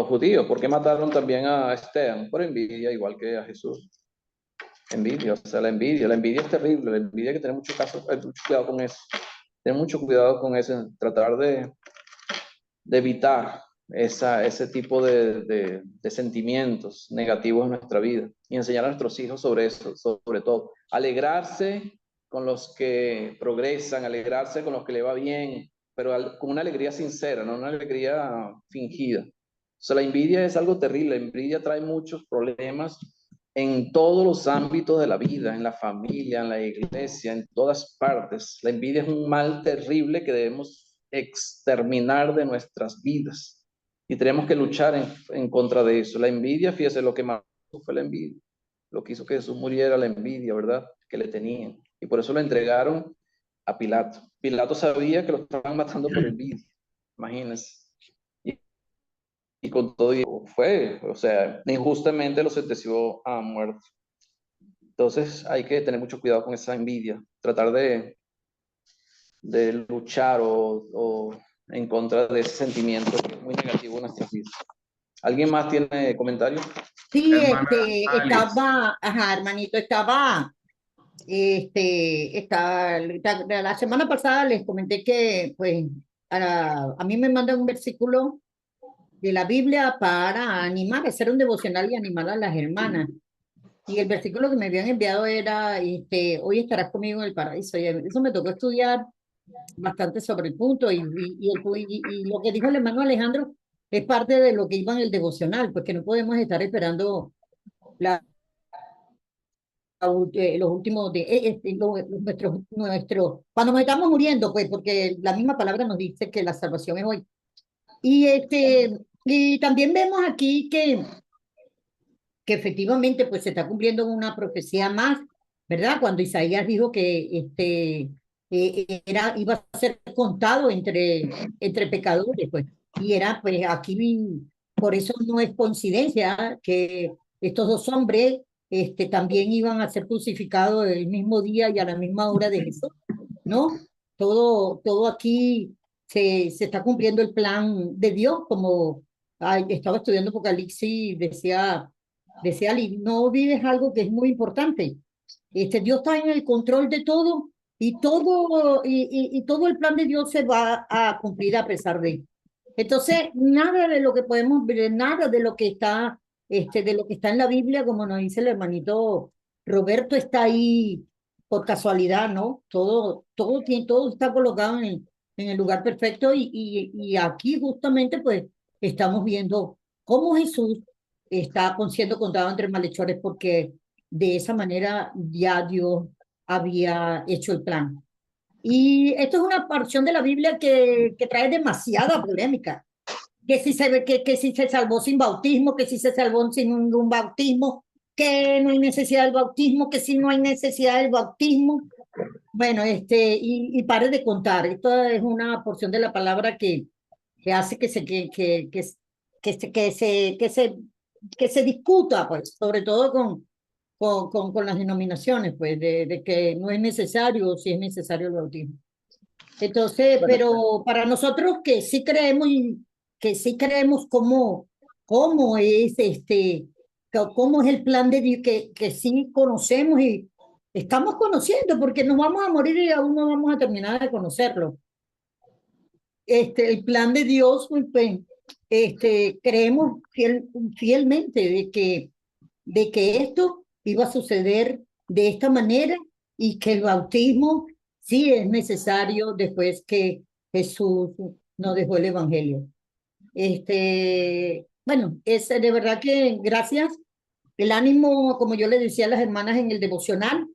judíos. ¿Por qué mataron también a Esteban? Por envidia, igual que a Jesús. Envidia, o sea, la envidia es terrible, la envidia hay que tener mucho cuidado con eso. Tener mucho cuidado con eso, tratar de evitar ese tipo de sentimientos negativos en nuestra vida y enseñar a nuestros hijos sobre eso, sobre todo. Alegrarse con los que progresan, alegrarse con los que le va bien, pero con una alegría sincera, no una alegría fingida. O sea, la envidia es algo terrible, la envidia trae muchos problemas en todos los ámbitos de la vida, en la familia, en la iglesia, en todas partes. La envidia es un mal terrible que debemos exterminar de nuestras vidas y tenemos que luchar en contra de eso. La envidia, fíjese, lo que más fue la envidia, lo que hizo que Jesús muriera, la envidia, ¿verdad? Que le tenían. Y por eso lo entregaron a Pilato. Pilato sabía que lo estaban matando por envidia, imagínense. Y con todo fue, o sea, injustamente lo sentenció a muerte. Entonces hay que tener mucho cuidado con esa envidia, tratar de luchar o en contra de ese sentimiento que es muy negativo en nuestras vidas. ¿Alguien más tiene comentarios? Sí, Hermana Alice. hermanito, la semana pasada les comenté que, pues, a mí me mandan un versículo de la Biblia para animar, hacer un devocional y animar a las hermanas. Y el versículo que me habían enviado era, hoy estarás conmigo en el paraíso. Y eso me tocó estudiar bastante sobre el punto y lo que dijo el hermano Alejandro es parte de lo que iba en el devocional, pues que no podemos estar esperando los últimos cuando nos estamos muriendo, pues porque la misma palabra nos dice que la salvación es hoy. Y también vemos aquí que efectivamente pues se está cumpliendo una profecía más, ¿verdad? Cuando Isaías dijo que iba a ser contado entre pecadores, pues, y era pues aquí, por eso no es coincidencia que estos dos hombres también iban a ser crucificados el mismo día y a la misma hora de Jesús, ¿no? Todo aquí se está cumpliendo el plan de Dios, como estaba estudiando Apocalipsis, decía Ali, no olvides algo que es muy importante. Dios está en el control de todo y todo el plan de Dios se va a cumplir a pesar de. Entonces, nada de lo que podemos ver, nada de lo que está, de lo que está en la Biblia, como nos dice el hermanito Roberto, está ahí por casualidad, ¿no? Todo está colocado en el lugar perfecto y aquí justamente pues estamos viendo cómo Jesús está siendo contado entre malhechores porque de esa manera ya Dios había hecho el plan. Y esto es una porción de la Biblia que trae demasiada polémica. Que si se salvó sin bautismo, que si se salvó sin ningún bautismo, que no hay necesidad del bautismo, que si no hay necesidad del bautismo. Bueno, y pare de contar. Esto es una porción de la palabra que hace que se discuta, pues, sobre todo con las denominaciones, pues, de que no es necesario o si es necesario el bautismo. Entonces, Bueno, pero para nosotros que sí creemos cómo es cómo es el plan de Dios, que sí conocemos y estamos conociendo, porque nos vamos a morir y aún no vamos a terminar de conocerlo. El plan de Dios, pues, creemos fielmente de que esto iba a suceder de esta manera y que el bautismo sí es necesario después que Jesús nos dejó el Evangelio. Bueno, es de verdad que gracias. El ánimo, como yo le decía a las hermanas en el devocional,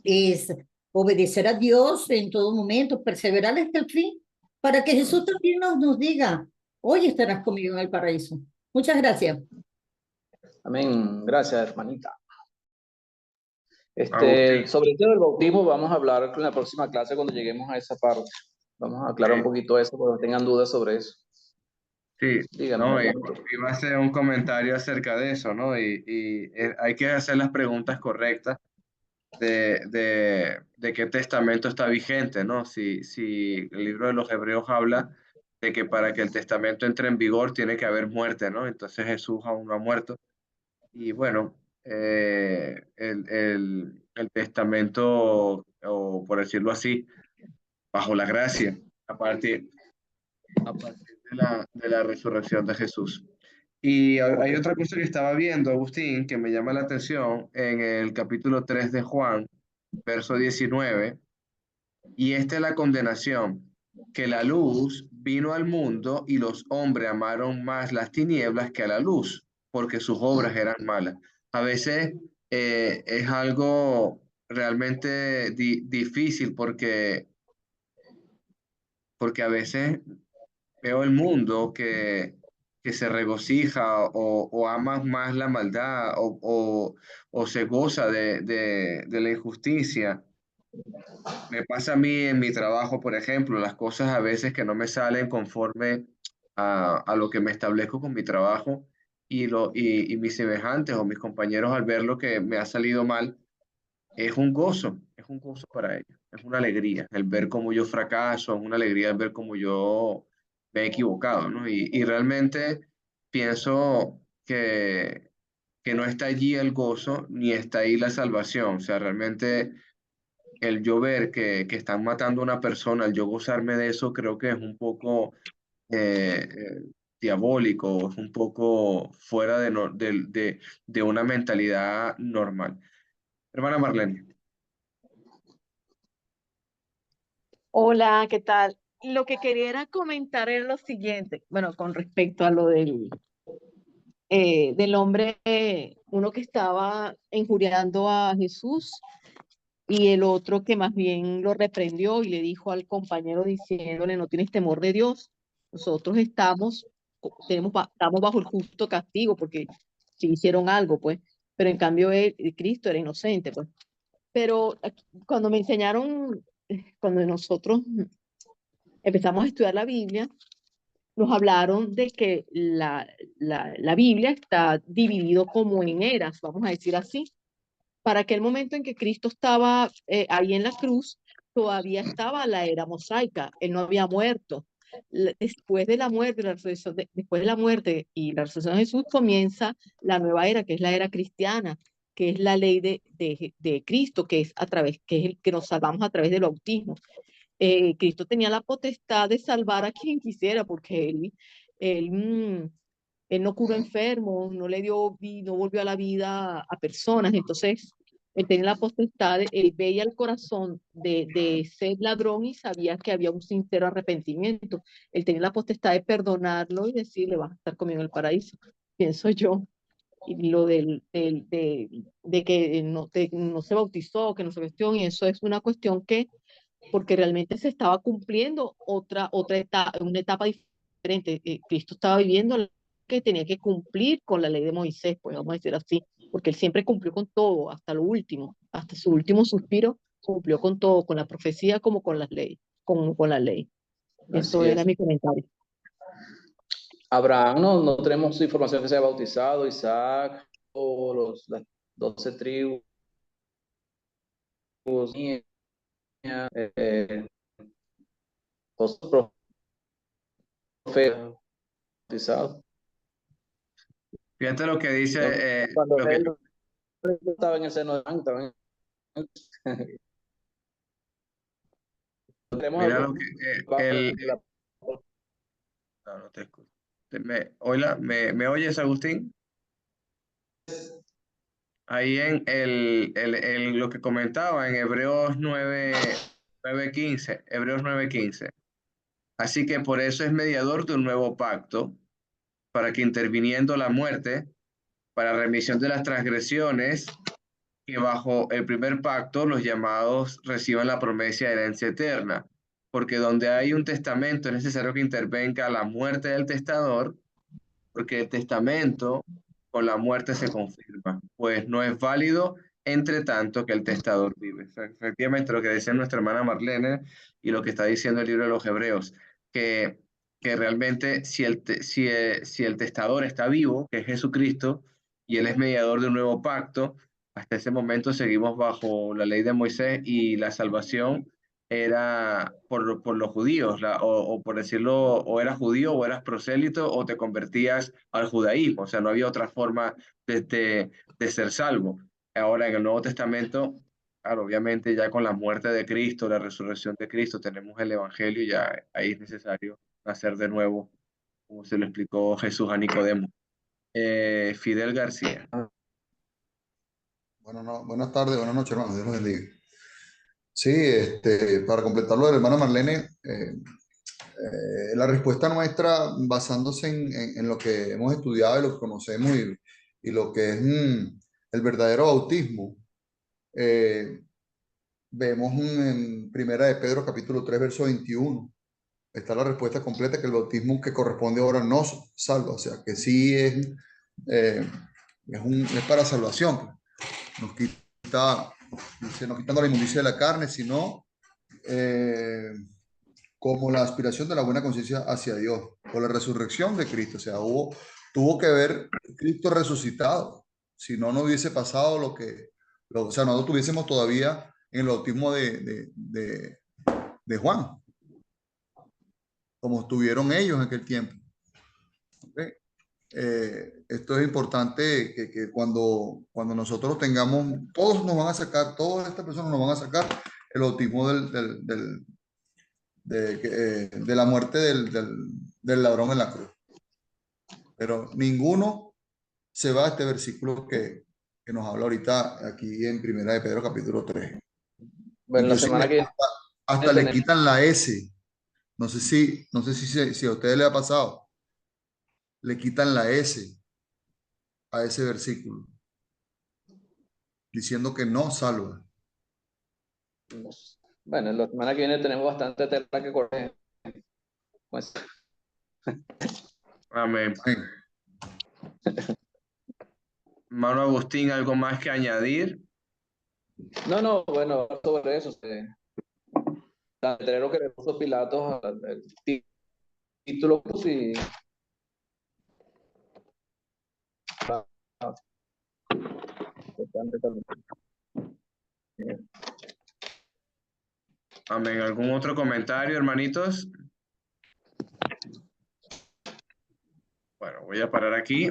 es obedecer a Dios en todo momento, perseverar hasta el fin, para que Jesús también nos diga, hoy estarás conmigo en el paraíso. Muchas gracias. amén. Gracias, hermanita. Agustín. Sobre el tema del bautismo vamos a hablar en la próxima clase cuando lleguemos a esa parte. Vamos a aclarar un poquito eso, porque tengan dudas sobre eso. Sí, Díganme, no, hermanito. iba a hacer un comentario acerca de eso, ¿no? Hay que hacer las preguntas correctas de qué testamento está vigente, ¿no? Si el libro de los Hebreos habla de que para que el testamento entre en vigor tiene que haber muerte, ¿no? Entonces Jesús aún no ha muerto. Y bueno, el testamento, o por decirlo así, bajo la gracia, a partir de la resurrección de Jesús. Y hay otra cosa que estaba viendo, Agustín, que me llama la atención en el capítulo 3 de Juan, verso 19, y esta es la condenación, que la luz vino al mundo y los hombres amaron más las tinieblas que a la luz, porque sus obras eran malas. A veces es algo realmente difícil porque a veces veo el mundo que se regocija o ama más la maldad o se goza de la injusticia. Me pasa a mí en mi trabajo, por ejemplo, las cosas a veces que no me salen conforme a lo que me establezco con mi trabajo y mis semejantes o mis compañeros al ver lo que me ha salido mal, es un gozo para ellos, es una alegría el ver cómo yo fracaso, es una alegría el ver cómo yo me he equivocado, ¿no? Y realmente pienso que no está allí el gozo ni está ahí la salvación, o sea, realmente el yo ver que están matando a una persona, el yo gozarme de eso, creo que es un poco diabólico, es un poco fuera de una mentalidad normal. Hermana Marlene. Hola, ¿qué tal? Lo que quería era comentar era lo siguiente, bueno, con respecto a lo del hombre, uno que estaba injuriando a Jesús y el otro que más bien lo reprendió y le dijo al compañero diciéndole, no tienes temor de Dios, nosotros estamos bajo el justo castigo porque si hicieron algo, pues, pero en cambio Cristo era inocente, pues. Pero cuando me enseñaron, cuando nosotros empezamos a estudiar la Biblia, nos hablaron de que la Biblia está dividido como en eras, vamos a decir así. Para aquel momento en que Cristo estaba ahí en la cruz, todavía estaba la era mosaica, él no había muerto. Después de la muerte, después de la muerte y la resurrección de Jesús comienza la nueva era, que es la era cristiana, que es la ley de Cristo, que es el que nos salvamos a través del bautismo. Cristo tenía la potestad de salvar a quien quisiera, porque él no curó enfermos, no volvió a la vida a personas. Entonces, él tenía la potestad, él veía el corazón de ese ladrón y sabía que había un sincero arrepentimiento. Él tenía la potestad de perdonarlo y decirle, vas a estar conmigo en el paraíso, pienso yo. Y lo de que no se bautizó, que no se cuestión, y eso es una cuestión que, porque realmente se estaba cumpliendo una etapa diferente. Cristo estaba viviendo que tenía que cumplir con la ley de Moisés, pues vamos a decir así, porque él siempre cumplió con todo, hasta lo último, hasta su último suspiro, cumplió con todo, con la profecía como con las leyes, como con la ley. Eso Así era es. mi comentario. Abraham, no tenemos información que se haya bautizado, Isaac, las 12 tribus, los profetas bautizados. Fíjate lo que dice, Cuando lo que, él estaba en el seno de Adán, tenemos mira lo algo. que, no, no te escucho. Hola, ¿me oyes, Agustín? Ahí en lo que comentaba en Hebreos 9:15, Hebreos 9:15. Así que por eso es mediador de un nuevo pacto, para que interviniendo la muerte, para remisión de las transgresiones, que bajo el primer pacto los llamados reciban la promesa de herencia eterna. Porque donde hay un testamento es necesario que intervenga la muerte del testador, porque el testamento con la muerte se confirma, pues no es válido entre tanto que el testador vive. O sea, efectivamente, lo que decía nuestra hermana Marlene y lo que está diciendo el libro de los Hebreos, que, que realmente si el testador está vivo, que es Jesucristo, y él es mediador de un nuevo pacto, hasta ese momento seguimos bajo la ley de Moisés y la salvación era por los judíos, o por decirlo, o eras judío o eras prosélito o te convertías al judaísmo, o sea, no había otra forma de ser salvo. Ahora en el Nuevo Testamento, claro, obviamente ya con la muerte de Cristo, la resurrección de Cristo, tenemos el Evangelio y ya ahí es necesario nacer de nuevo, como se lo explicó Jesús a Nicodemo. Fidel García. Bueno, buenas tardes, buenas noches, hermano. Dios los bendiga. Sí, para completar lo de la hermana Marlene, la respuesta nuestra, basándose en lo que hemos estudiado y lo que conocemos y lo que es el verdadero bautismo, vemos en Primera de Pedro, capítulo 3, verso 21. Está la respuesta completa, que el bautismo que corresponde ahora nos salva, o sea, que sí es para salvación. Nos quita, no quitando la inmundicia de la carne, sino como la aspiración de la buena conciencia hacia Dios, por la resurrección de Cristo. O sea, tuvo que ver Cristo resucitado. Si no, no hubiese pasado o sea, no tuviésemos todavía en el bautismo de Juan, como estuvieron ellos en aquel tiempo. ¿Okay? Esto es importante que cuando nosotros tengamos, todos nos van a sacar, todas estas personas nos van a sacar el bautismo de la muerte del ladrón en la cruz. Pero ninguno se va a este versículo que nos habla ahorita aquí en Primera de Pedro capítulo 3. Bueno, la semana que hasta le quitan la S. No sé si a ustedes les ha pasado. Le quitan la S a ese versículo, diciendo que no salva. Bueno, la semana que viene tenemos bastante tela que correr. Pues. Amén. Hermano Agustín, ¿algo más que añadir? No, bueno, sobre eso. Tan letrero que le puso Pilatos al título y Amén. ¿Algún otro comentario, hermanitos? Bueno, voy a parar aquí.